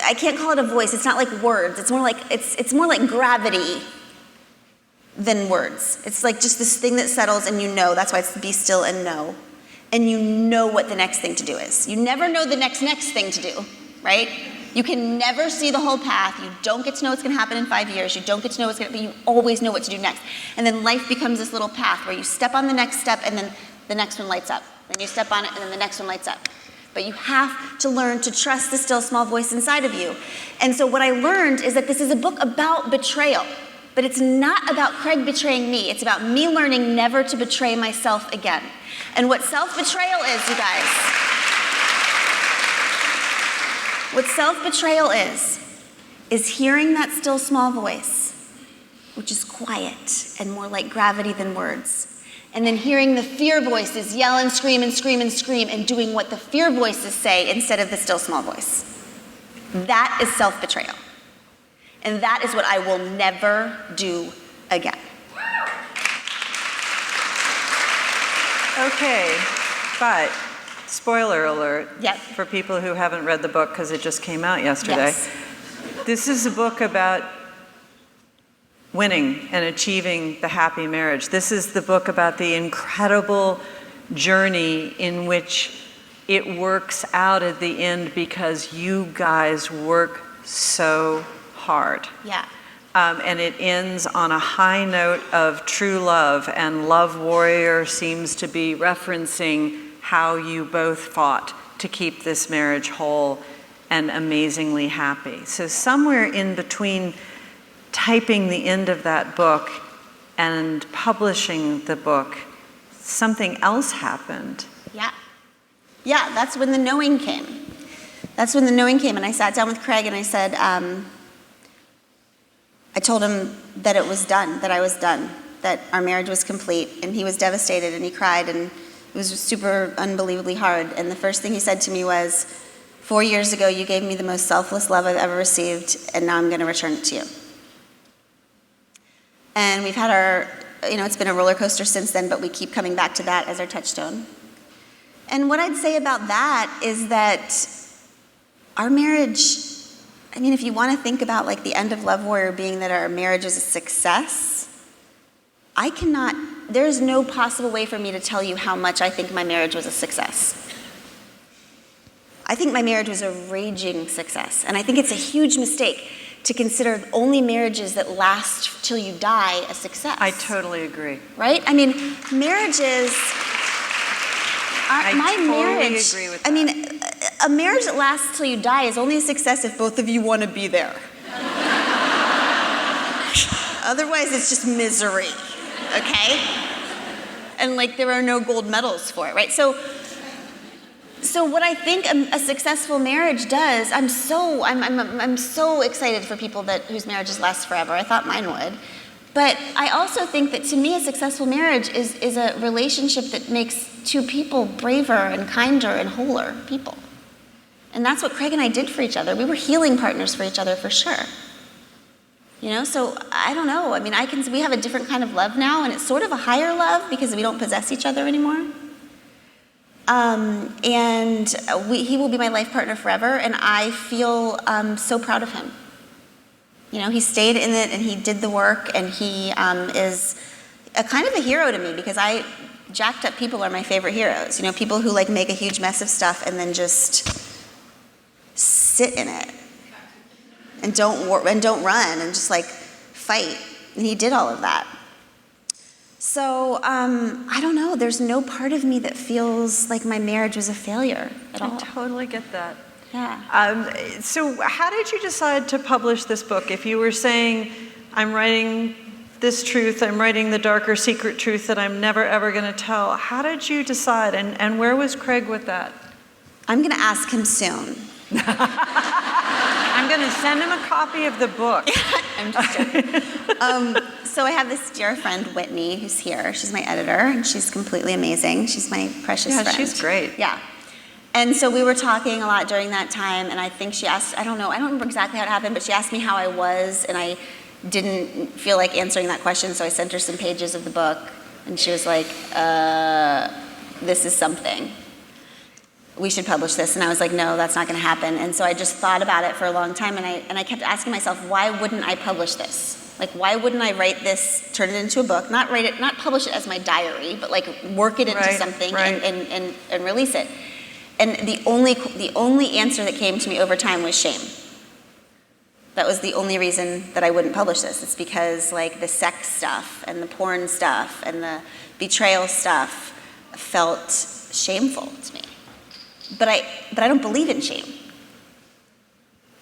I can't call it a voice. It's not like words. It's more like gravity than words. It's like just this thing that settles and you know. That's why it's be still and know. And you know what the next thing to do is. You never know the next thing to do, right? You can never see the whole path. You don't get to know what's going to happen in 5 years. You don't get to know what's going to be. You always know what to do next. And then life becomes this little path where you step on the next step and then the next one lights up. Then you step on it and then the next one lights up. But you have to learn to trust the still small voice inside of you. And so what I learned is that this is a book about betrayal. But it's not about Craig betraying me. It's about me learning never to betray myself again. And what self-betrayal is, you guys, what self-betrayal is hearing that still small voice, which is quiet and more like gravity than words. And then hearing the fear voices yell and scream and scream and scream and doing what the fear voices say instead of the still small voice. That is self-betrayal. And that is what I will never do again. Okay, but spoiler alert Yep. for people who haven't read the book because it just came out yesterday. Yes. This is a book about winning and achieving the happy marriage. This is the book about the incredible journey in which it works out at the end because you guys work so hard. Yeah. And it ends on a high note of true love, and Love Warrior seems to be referencing how you both fought to keep this marriage whole and amazingly happy. So somewhere in between typing the end of that book and publishing the book, something else happened. Yeah. Yeah, that's when the knowing came. That's when the knowing came, and I sat down with Craig and I said, I told him that it was done, that I was done, that our marriage was complete, and he was devastated and he cried and it was super unbelievably hard. And the first thing he said to me was, 4 years ago you gave me the most selfless love I've ever received, and now I'm going to return it to you. And we've had it's been a roller coaster since then, but we keep coming back to that as our touchstone. And what I'd say about that is that our marriage, if you want to think about like the end of Love Warrior being that our marriage is a success, there's no possible way for me to tell you how much I think my marriage was a success. I think my marriage was a raging success. And I think it's a huge mistake to consider only marriages that last till you die a success. I totally agree. Right? Marriages... I totally agree with that. A marriage that lasts till you die is only a success if both of you want to be there. Otherwise, it's just misery, okay? And there are no gold medals for it, right? So what I think a successful marriage does, I'm so excited for people whose marriages last forever. I thought mine would. But I also think that to me, a successful marriage is a relationship that makes two people braver and kinder and wholer people. And that's what Craig and I did for each other. We were healing partners for each other for sure. So I don't know. We have a different kind of love now, and it's sort of a higher love because we don't possess each other anymore. He will be my life partner forever, and I feel so proud of him. He stayed in it and he did the work, and he is a kind of a hero to me because jacked up people are my favorite heroes. People who make a huge mess of stuff and then just sit in it and don't run and just fight. And he did all of that. So I don't know. There's no part of me that feels like my marriage was a failure at all. I totally get that. Yeah. So how did you decide to publish this book? If you were saying, I'm writing this truth, I'm writing the darker secret truth that I'm never ever going to tell, how did you decide? And where was Craig with that? I'm going to ask him soon. I'm going to send him a copy of the book. I'm just joking. So I have this dear friend, Whitney, who's here. She's my editor, and she's completely amazing. She's my precious friend. Yeah, she's great. Yeah. And so we were talking a lot during that time, and I think she asked, I don't remember exactly how it happened, but she asked me how I was, and I didn't feel like answering that question, so I sent her some pages of the book, and she was like, this is something. We should publish this. And I was like, no, that's not going to happen. And so I just thought about it for a long time, and I kept asking myself, why wouldn't I publish this? Like, why wouldn't I write this, turn it into a book, not publish it as my diary, but like work it into something and release it. And the only answer that came to me over time was shame. That was the only reason that I wouldn't publish this. It's because like the sex stuff and the porn stuff and the betrayal stuff felt shameful to me. But I don't believe in shame.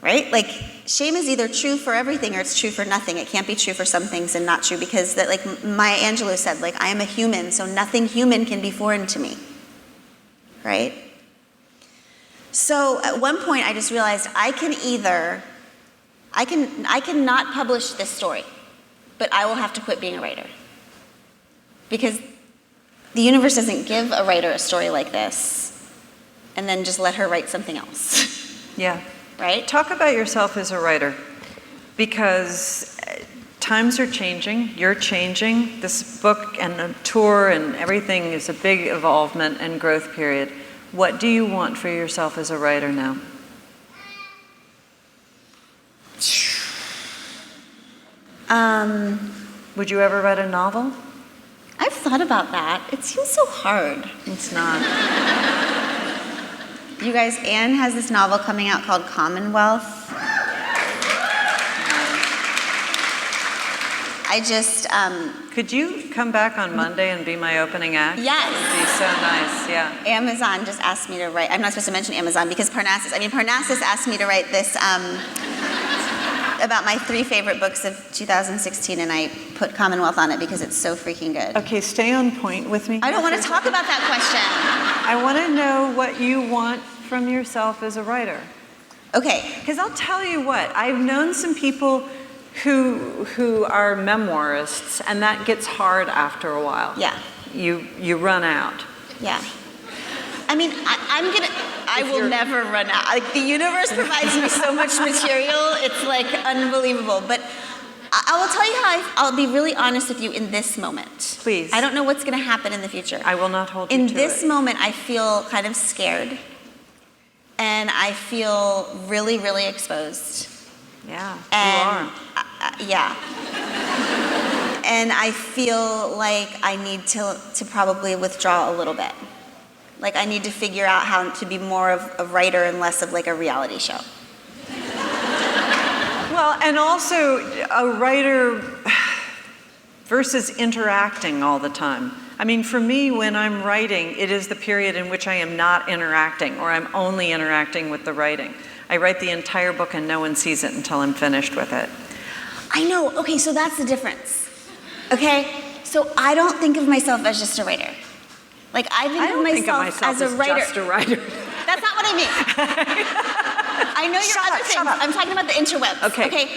Right? Like, shame is either true for everything or it's true for nothing. It can't be true for some things and not true, because that, like Maya Angelou said, like, I am a human, so nothing human can be foreign to me. Right? So at one point I just realized I can not publish this story, but I will have to quit being a writer. Because the universe doesn't give a writer a story like this and then just let her write something else. Yeah. Right? Talk about yourself as a writer, because times are changing, you're changing. This book and the tour and everything is a big evolvement and growth period. What do you want for yourself as a writer now? Would you ever write a novel? I've thought about that. It seems so hard. It's not. You guys, Anne has this novel coming out called Commonwealth. I just... Could you come back on Monday and be my opening act? Yes. It would be so nice, yeah. Amazon just asked me to write... I'm not supposed to mention Amazon because Parnassus asked me to write this about my 3 favorite books of 2016, and I put Commonwealth on it because it's so freaking good. Okay, stay on point with me. I don't want to talk about that question. I want to know what you want from yourself as a writer. Okay. Because I'll tell you what, I've known some people who are memoirists, and that gets hard after a while. Yeah. You run out. Yeah. I mean, I will never run out. Like, the universe provides me so much material, it's like unbelievable. But I will tell you how I'll be really honest with you in this moment. Please. I don't know what's going to happen in the future. I will not hold you to it. In this moment, I feel kind of scared. And I feel really, really exposed. Yeah, And, you are. Yeah. And I feel like I need to probably withdraw a little bit. Like, I need to figure out how to be more of a writer and less of like a reality show. Well, and also a writer versus interacting all the time. I mean, for me, when I'm writing, it is the period in which I am not interacting, or I'm only interacting with the writing. I write the entire book and no one sees it until I'm finished with it. I know. Okay, so that's the difference. Okay? So I don't think of myself as just a writer. Like, I think of myself as a writer. Just a writer. That's not what I mean. I know your other things. I'm talking about the interwebs. Okay.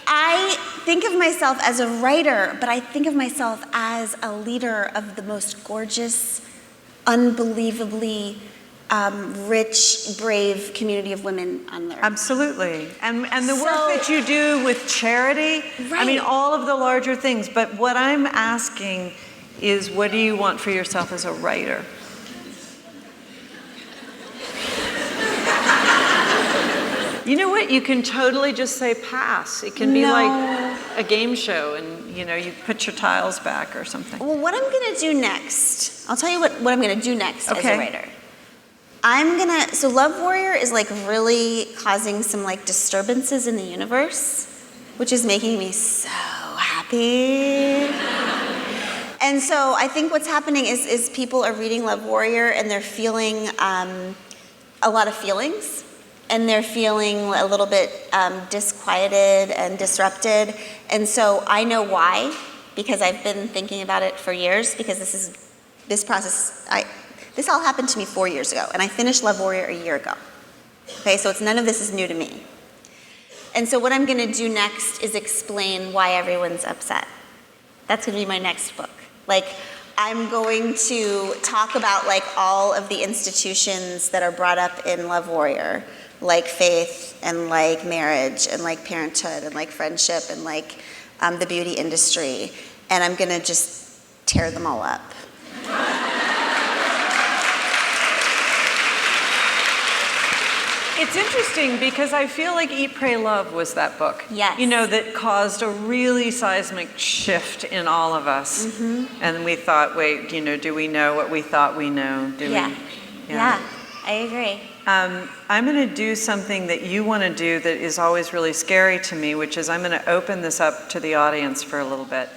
I think of myself as a writer, but I think of myself as a leader of the most gorgeous, unbelievably rich, brave community of women on there. Absolutely. And the work that you do with charity, right. I mean, all of the larger things. But what I'm asking is, what do you want for yourself as a writer? You know what? You can totally just say pass. It can be like a game show, and you put your tiles back or something. Well, what I'm going to do next, I'll tell you what I'm going to do next as a writer. So Love Warrior is like really causing some like disturbances in the universe, which is making me so happy. And so I think what's happening is people are reading Love Warrior and they're feeling a lot of feelings. And they're feeling a little bit disquieted and disrupted. And so I know why, because I've been thinking about it for years, because this process, this all happened to me 4 years ago, and I finished Love Warrior a year ago. Okay, so none of this is new to me. And so what I'm going to do next is explain why everyone's upset. That's going to be my next book. Like, I'm going to talk about like all of the institutions that are brought up in Love Warrior, like faith and like marriage and like parenthood and like friendship and like the beauty industry. And I'm going to just tear them all up. It's interesting because I feel like Eat, Pray, Love was that book. Yes. You know, that caused a really seismic shift in all of us. Mm-hmm. And we thought, wait, you know, do we know what we thought we know? Yeah, I agree. I'm going to do something that you want to do that is always really scary to me, which is I'm going to open this up to the audience for a little bit.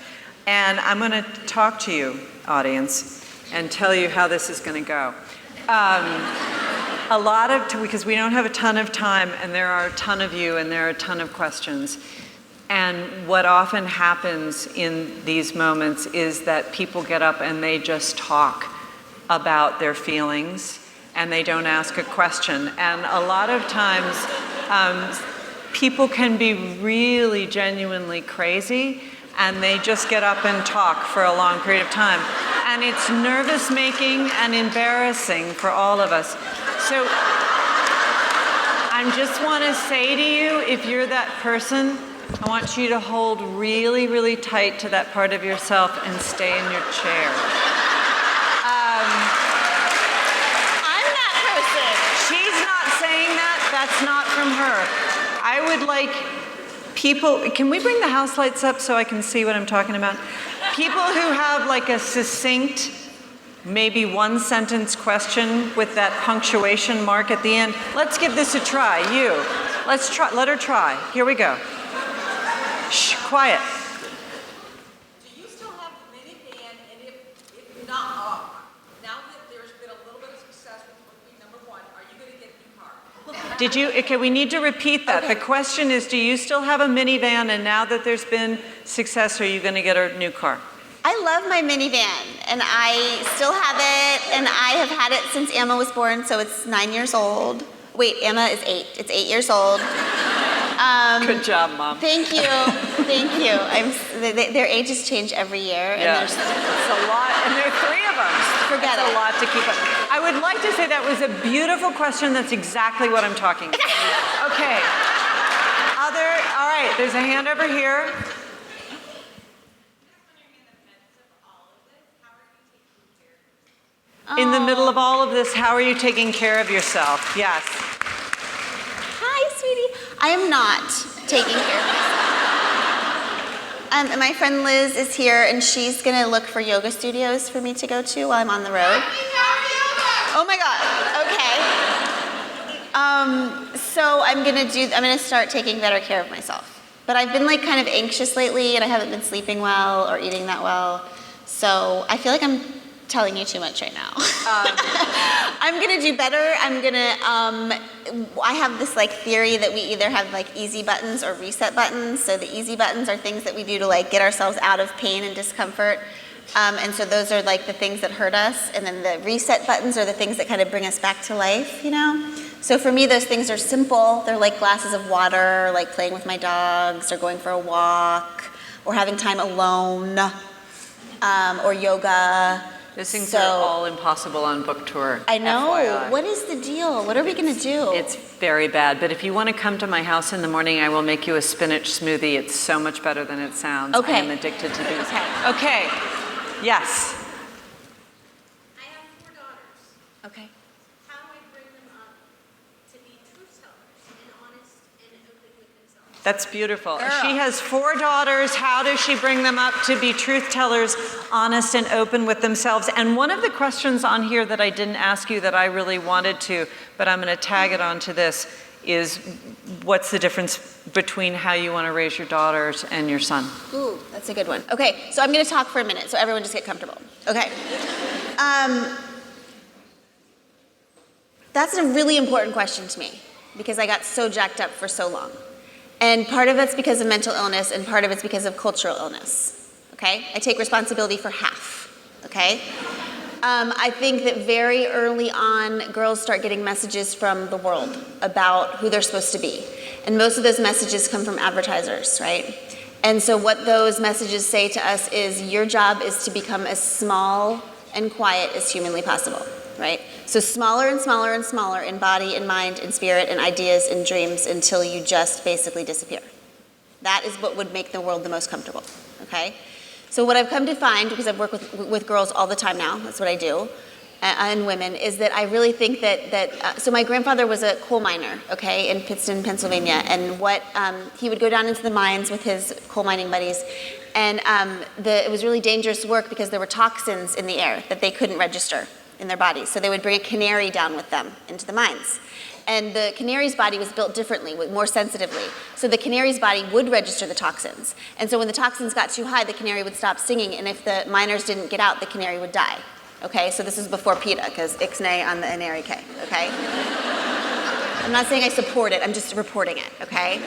And I'm going to talk to you, audience, and tell you how this is going to go. Because we don't have a ton of time, and there are a ton of you, and there are a ton of questions. And what often happens in these moments is that people get up and they just talk about their feelings, and they don't ask a question. And a lot of times, people can be really genuinely crazy, and they just get up and talk for a long period of time. And it's nervous-making and embarrassing for all of us. So I just want to say to you, if you're that person, I want you to hold really, really tight to that part of yourself and stay in your chair. I'm that person. She's not saying that. That's not from her. I would like people, can we bring the house lights up so I can see what I'm talking about? People who have like a succinct, maybe one sentence question with that punctuation mark at the end. Let's give this a try, you. Let's try, let her try. Here we go. Shh, quiet. Do you still have the minivan, and if not, now that there's been a little bit of success with BookPage number 1, are you going to get a new car? Did you, okay, we need to repeat that. Okay. The question is, do you still have a minivan, and now that there's been success, are you going to get a new car? I love my minivan, and I still have it, and I have had it since Emma was born, so it's 9 years old. Wait, Emma is 8. It's 8 years old. Good job, Mom. Thank you. Thank you. Their ages change every year, and Yeah. there's It's a lot, and there are 3 of them. Forget That's it. a lot to keep up. I would like to say that was a beautiful question. That's exactly what I'm talking about. Okay. All right, there's a hand over here. In the middle of all of this, how are you taking care of yourself? Yes. Hi, sweetie. I am not taking care of myself. My friend Liz is here, and she's going to look for yoga studios for me to go to while I'm on the road. Oh my God. Okay. So I'm going to start taking better care of myself. But I've been like kind of anxious lately, and I haven't been sleeping well or eating that well. So I feel like I'm telling you too much right now. I'm gonna do better. I have this like theory that we either have like easy buttons or reset buttons. So the easy buttons are things that we do to like get ourselves out of pain and discomfort. And so those are like the things that hurt us. And then the reset buttons are the things that kind of bring us back to life, you know? So for me, those things are simple. They're like glasses of water, or like playing with my dogs, or going for a walk, or having time alone, or yoga. Those things are all impossible on book tour. I know. FYI. What is the deal? What are we going to do? It's very bad. But if you want to come to my house in the morning, I will make you a spinach smoothie. It's so much better than it sounds. Okay. I am addicted to these. Okay. Yes. I have 4 daughters. Okay. How do I bring them up to be truth tellers and honest and open with themselves? That's beautiful. Girl. She has 4 daughters. How does she bring them up to be truth tellers, honest and open with themselves? And one of the questions on here that I didn't ask you that I really wanted to, but I'm going to tag it onto this, is what's the difference between how you want to raise your daughters and your son? Ooh, that's a good one. Okay, so I'm going to talk for a minute, so everyone just get comfortable. Okay. That's a really important question to me, because I got so jacked up for so long. And part of it's because of mental illness, and part of it's because of cultural illness. Okay? I take responsibility for half. Okay? I think that very early on, girls start getting messages from the world about who they're supposed to be. And most of those messages come from advertisers, right? And so what those messages say to us is, your job is to become as small and quiet as humanly possible, right? So smaller and smaller and smaller in body and mind and spirit and ideas and dreams until you just basically disappear. That is what would make the world the most comfortable, okay? So what I've come to find, because I've worked with girls all the time now, that's what I do, and women, is that I really think so my grandfather was a coal miner, okay, in Pittston, Pennsylvania, and he would go down into the mines with his coal mining buddies, and it was really dangerous work because there were toxins in the air that they couldn't register in their bodies, so they would bring a canary down with them into the mines. And the canary's body was built differently, more sensitively. So the canary's body would register the toxins. And so when the toxins got too high, the canary would stop singing, and if the miners didn't get out, the canary would die. Okay, so this is before PETA, because ixnay on the Anarike, okay? I'm not saying I support it, I'm just reporting it, okay?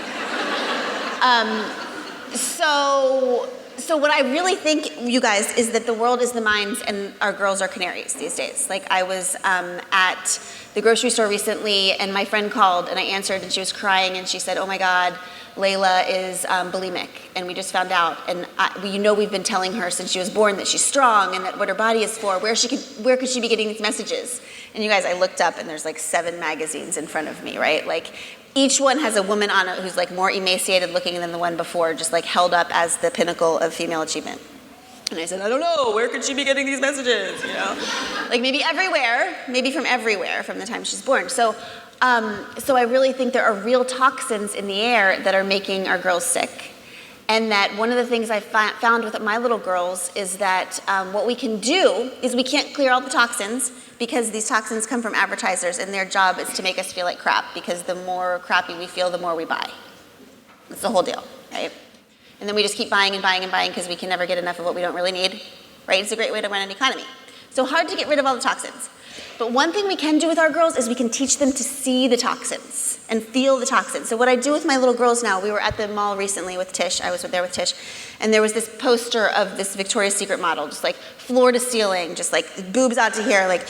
So what I really think, you guys, is that the world is the mines and our girls are canaries these days. Like, I was at the grocery store recently, and my friend called, and I answered, and she was crying, and she said, oh my God, Layla is bulimic, and we just found out. And we've been telling her since she was born that she's strong and that what her body is for. Where could she be getting these messages? And you guys, I looked up, and there's like 7 magazines in front of me, right? Like, each one has a woman on it who's like more emaciated looking than the one before, just like held up as the pinnacle of female achievement. And I said, I don't know, where could she be getting these messages, you know? Like, maybe everywhere, maybe from everywhere from the time she's born. So I really think there are real toxins in the air that are making our girls sick. And that one of the things I found with my little girls is that what we can do is we can't clear all the toxins because these toxins come from advertisers, and their job is to make us feel like crap, because the more crappy we feel, the more we buy. That's the whole deal, right? And then we just keep buying and buying and buying because we can never get enough of what we don't really need, right? It's a great way to run an economy. So hard to get rid of all the toxins. But one thing we can do with our girls is we can teach them to see the toxins and feel the toxins. So what I do with my little girls now, we were at the mall recently with Tish, I was there with Tish, and there was this poster of this Victoria's Secret model, just like floor to ceiling, just like boobs out to here, like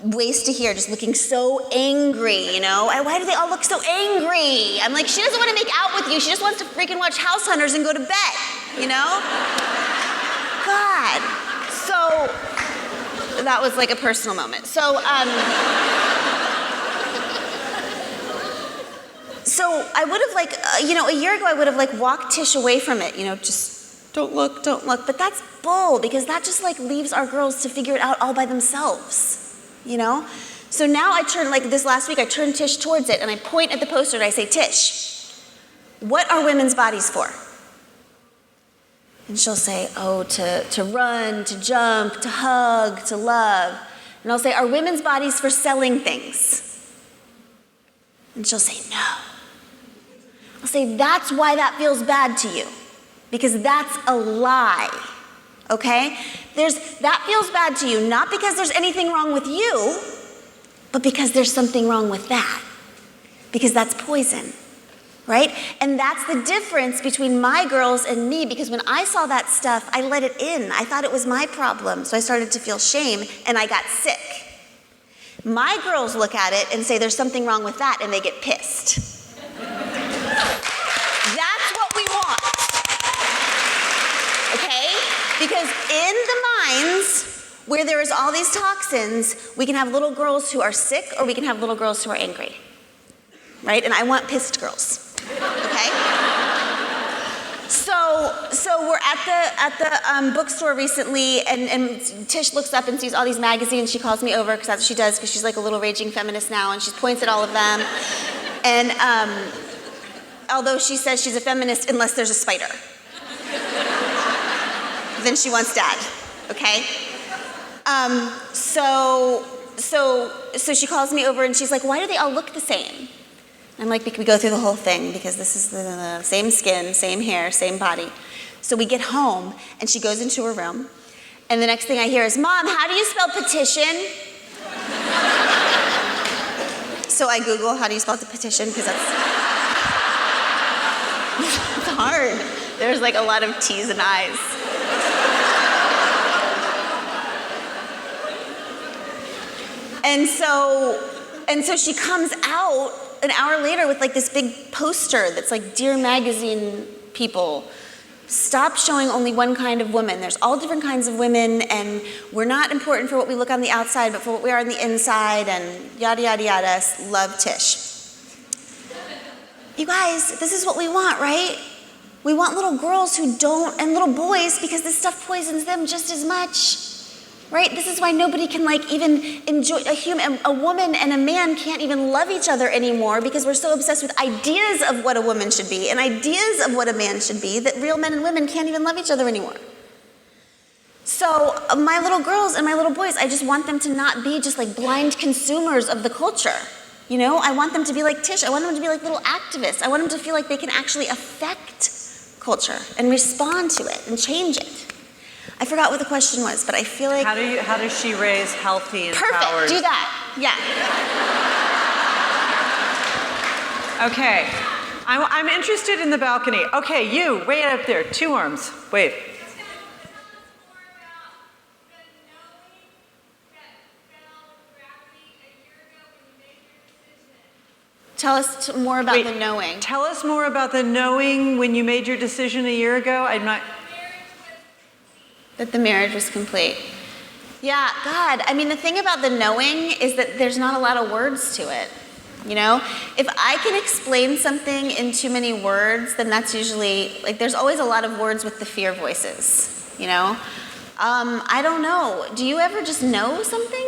waist to here, just looking so angry, you know? Why do they all look so angry? I'm like, she doesn't want to make out with you, she just wants to freaking watch House Hunters and go to bed, you know? God. So that was like a personal moment. So I would have a year ago I would have like walked Tish away from it, just don't look. But that's bull, because that just like leaves our girls to figure it out all by themselves, So now I turn, like this last week, I turned Tish towards it and I point at the poster and I say, Tish, what are women's bodies for? And she'll say, to run, to jump, to hug, to love. And I'll say, are women's bodies for selling things? And she'll say, no. I'll say, that's why that feels bad to you, because that's a lie, okay? That feels bad to you, not because there's anything wrong with you, but because there's something wrong with that, because that's poison. Right? And that's the difference between my girls and me, because when I saw that stuff, I let it in. I thought it was my problem, so I started to feel shame, and I got sick. My girls look at it and say there's something wrong with that, and they get pissed. That's what we want. Okay? Because in the minds where there is all these toxins, we can have little girls who are sick, or we can have little girls who are angry. Right? And I want pissed girls. Okay? So we're at the bookstore recently, and Tish looks up and sees all these magazines. She calls me over, because that's what she does, because she's like a little raging feminist now, and she points at all of them. And although she says she's a feminist unless there's a spider. Then she wants dad, okay? So she calls me over and she's like, why do they all look the same? I'm like, we go through the whole thing, because this is the same skin, same hair, same body. So we get home, and she goes into her room, and the next thing I hear is, Mom, how do you spell petition? So I Google, how do you spell the petition, because that's it's hard. There's like a lot of T's and I's. And so she comes out an hour later with like this big poster that's like, "Dear Magazine people, stop showing only one kind of woman. There's all different kinds of women, and we're not important for what we look on the outside, but for what we are on the inside," and yada, yada, yada. Love, Tish. You guys, this is what we want, right? We want little girls who don't, and little boys, because this stuff poisons them just as much, right? This is why nobody can like even enjoy, a woman and a man can't even love each other anymore, because we're so obsessed with ideas of what a woman should be and ideas of what a man should be that real men and women can't even love each other anymore. So my little girls and my little boys, I just want them to not be just like blind consumers of the culture. You know, I want them to be like Tish. I want them to be like little activists. I want them to feel like they can actually affect culture and respond to it and change it. I forgot what the question was, but I feel like... How does she raise healthy, empowered... Perfect, do that, yeah. Okay, I'm interested in the balcony. Okay, you, way up there, 2 arms, wave. Tell us more about the knowing. Tell us more about the knowing when you made your decision a year ago. I'm not... That the marriage was complete. Yeah, God, I mean, the thing about the knowing is that there's not a lot of words to it, you know? If I can explain something in too many words, then that's usually, like, there's always a lot of words with the fear voices, you know? I don't know. Do you ever just know something?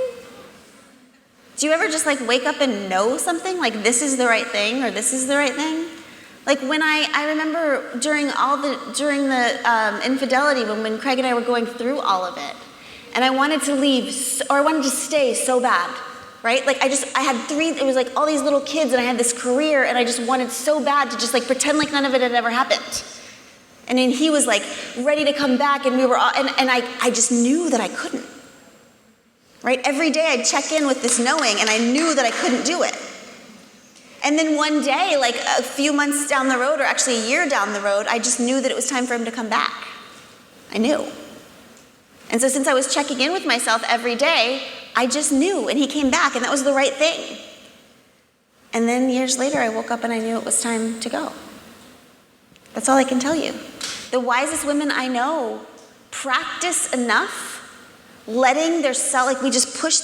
Do you ever just like wake up and know something? Like this is the right thing or this is the right thing? Like when I remember during the infidelity, when Craig and I were going through all of it, and I wanted to leave, or I wanted to stay so bad, right? Like I had 3, it was like all these little kids and I had this career and I just wanted so bad to just like pretend like none of it had ever happened. And then he was like ready to come back and we were all, and I just knew that I couldn't. Right? Every day I'd check in with this knowing and I knew that I couldn't do it. And then one day, like a few months down the road, or actually a year down the road, I just knew that it was time for him to come back. I knew. And so since I was checking in with myself every day, I just knew, and he came back, and that was the right thing. And then years later, I woke up and I knew it was time to go. That's all I can tell you. The wisest women I know practice enough letting their self, like we push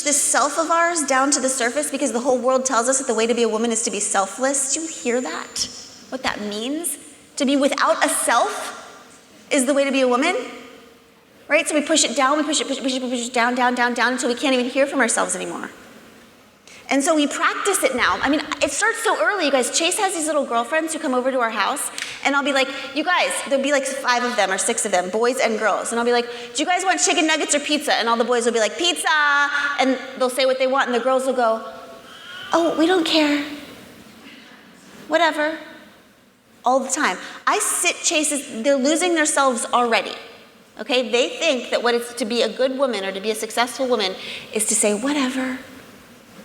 this self of ours down to the surface because the whole world tells us that the way to be a woman is to be selfless. Do you hear that? What that means? To be without a self is the way to be a woman? Right? So we push it down, we push it down, until we can't even hear from ourselves anymore. And so we practice it now. I mean, it starts so early, you guys. Chase has these little girlfriends who come over to our house, and I'll be like, you guys, there'll be like 5 of them or 6 of them, boys and girls. And I'll be like, do you guys want chicken nuggets or pizza? And all the boys will be like, pizza! And they'll say what they want, and the girls will go, oh, we don't care. Whatever. All the time. I sit Chase's, they're losing themselves already. Okay? They think that what it's to be a good woman or to be a successful woman is to say whatever.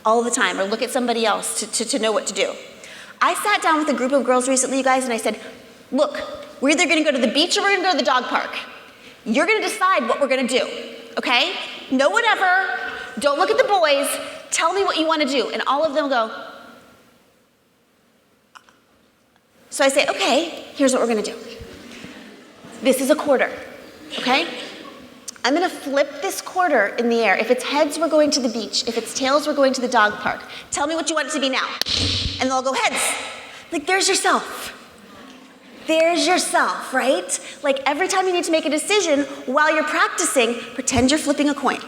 All the time, or look at somebody else to know what to do. I sat down with a group of girls recently, you guys, and I said, look, we're either gonna go to the beach or we're gonna go to the dog park. You're gonna decide what we're gonna do, okay? No whatever, don't look at the boys, tell me what you wanna do. And all of them go. So I say, okay, here's what we're gonna do. This is a quarter, okay? I'm gonna flip this quarter in the air. If it's heads, we're going to the beach. If it's tails, we're going to the dog park. Tell me what you want it to be now. And they'll go heads. Like, there's yourself. There's yourself, right? Like, every time you need to make a decision while you're practicing, pretend you're flipping a coin.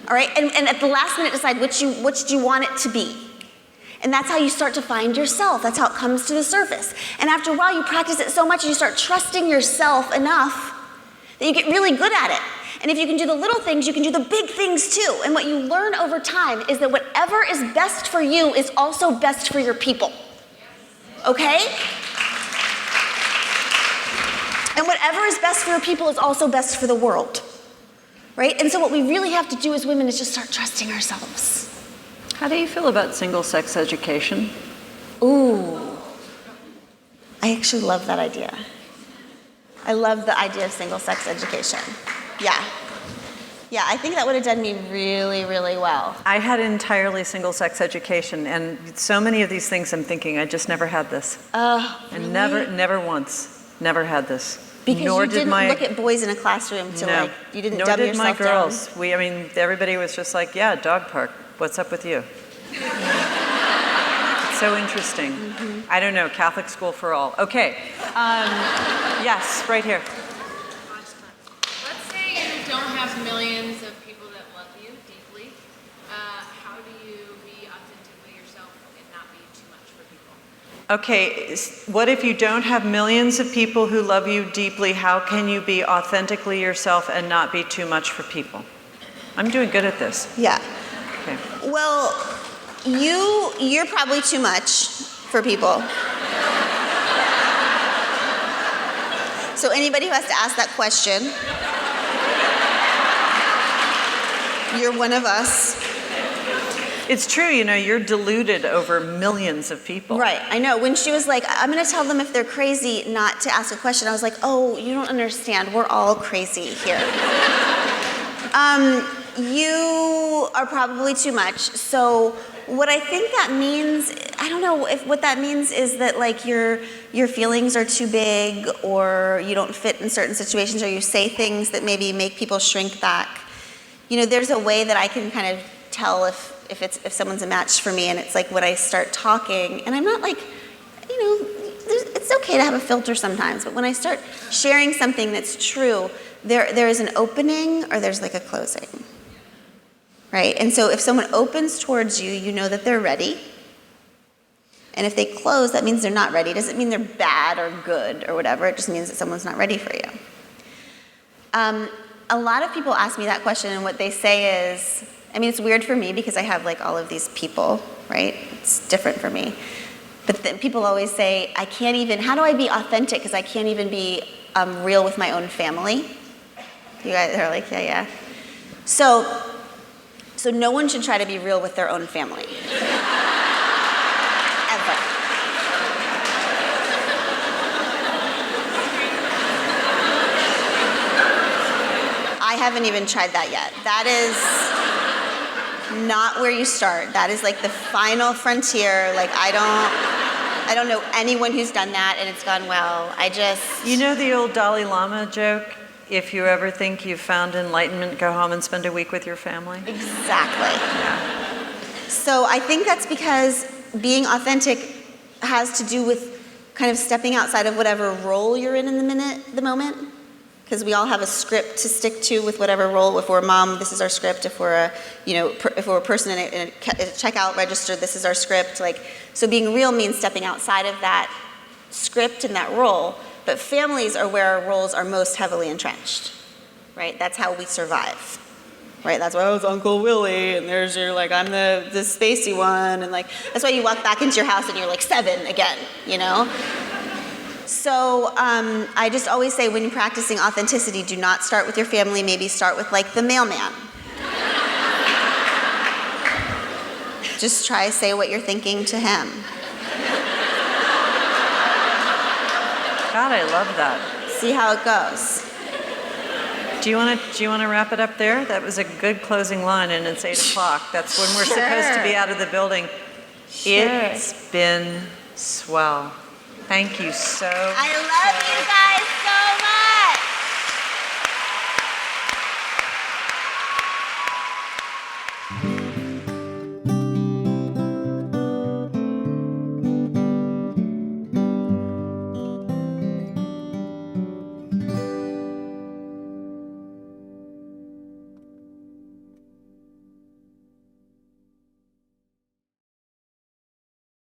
All right? And at the last minute, decide which do you want it to be. And that's how you start to find yourself. That's how it comes to the surface. And after a while, you practice it so much, and you start trusting yourself enough that you get really good at it. And if you can do the little things, you can do the big things too. And what you learn over time is that whatever is best for you is also best for your people. Okay? And whatever is best for your people is also best for the world. Right? And so what we really have to do as women is just start trusting ourselves. How do you feel about single-sex education? Ooh. I actually love that idea. I love the idea of single-sex education. Yeah. Yeah, I think that would have done me really, really well. I had entirely single-sex education, and so many of these things I'm thinking, I just never had this. Really? And never once, never had this. Because Nor you didn't my, look at boys in a classroom to no, you didn't nor dumb did yourself my girls. I mean, everybody was just like, yeah, dog park. What's up with you? It's so interesting. Mm-hmm. I don't know, Catholic school for all. Okay, yes, right here. Let's say you don't have millions of people that love you deeply. How do you be authentically yourself and not be too much for people? Okay, what if you don't have millions of people who love you deeply? How can you be authentically yourself and not be too much for people? I'm doing good at this. Yeah. Okay. Well, you're probably too much for people. So anybody who has to ask that question, you're one of us. It's true, you know, you're deluded over millions of people. Right, I know. When she was like, I'm going to tell them if they're crazy not to ask a question, I was like, oh, you don't understand. We're all crazy here. You are probably too much. So what I think that means, I don't know if what that means is that like your feelings are too big, or you don't fit in certain situations, or you say things that maybe make people shrink back. You know, there's a way that I can kind of tell if someone's a match for me, and it's like when I start talking, and I'm not like, you know, it's okay to have a filter sometimes, but when I start sharing something that's true, there is an opening or there's like a closing, right? And so if someone opens towards you, you know that they're ready. And if they close, that means they're not ready. It doesn't mean they're bad or good or whatever. It just means that someone's not ready for you. A lot of people ask me that question, and what they say is, I mean, it's weird for me because I have like all of these people, right? It's different for me. But then people always say, how do I be authentic? Because I can't even be real with my own family. You guys are like, yeah. So no one should try to be real with their own family. Ever. I haven't even tried that yet. That is not where you start. That is like the final frontier. Like I don't know anyone who's done that and it's gone well. You know the old Dalai Lama joke? If you ever think you've found enlightenment, go home and spend a week with your family? Exactly. Yeah. So I think that's because being authentic has to do with kind of stepping outside of whatever role you're in the moment. Because we all have a script to stick to with whatever role. If we're a mom, this is our script. If we're if we're a person in a checkout register, this is our script. So being real means stepping outside of that script and that role. But families are where our roles are most heavily entrenched, right? That's how we survive, right? That's why I was Uncle Willie, and there's your I'm the spacey one, and that's why you walk back into your house and you're 7 again, you know. So I just always say, when you're practicing authenticity, do not start with your family. Maybe start with the mailman. Just try to say what you're thinking to him. God, I love that. See how it goes. Do you want to wrap it up there? That was a good closing line, and it's 8 o'clock. That's when we're supposed to be out of the building. Sure. It's been swell. Thank you so much. I love you guys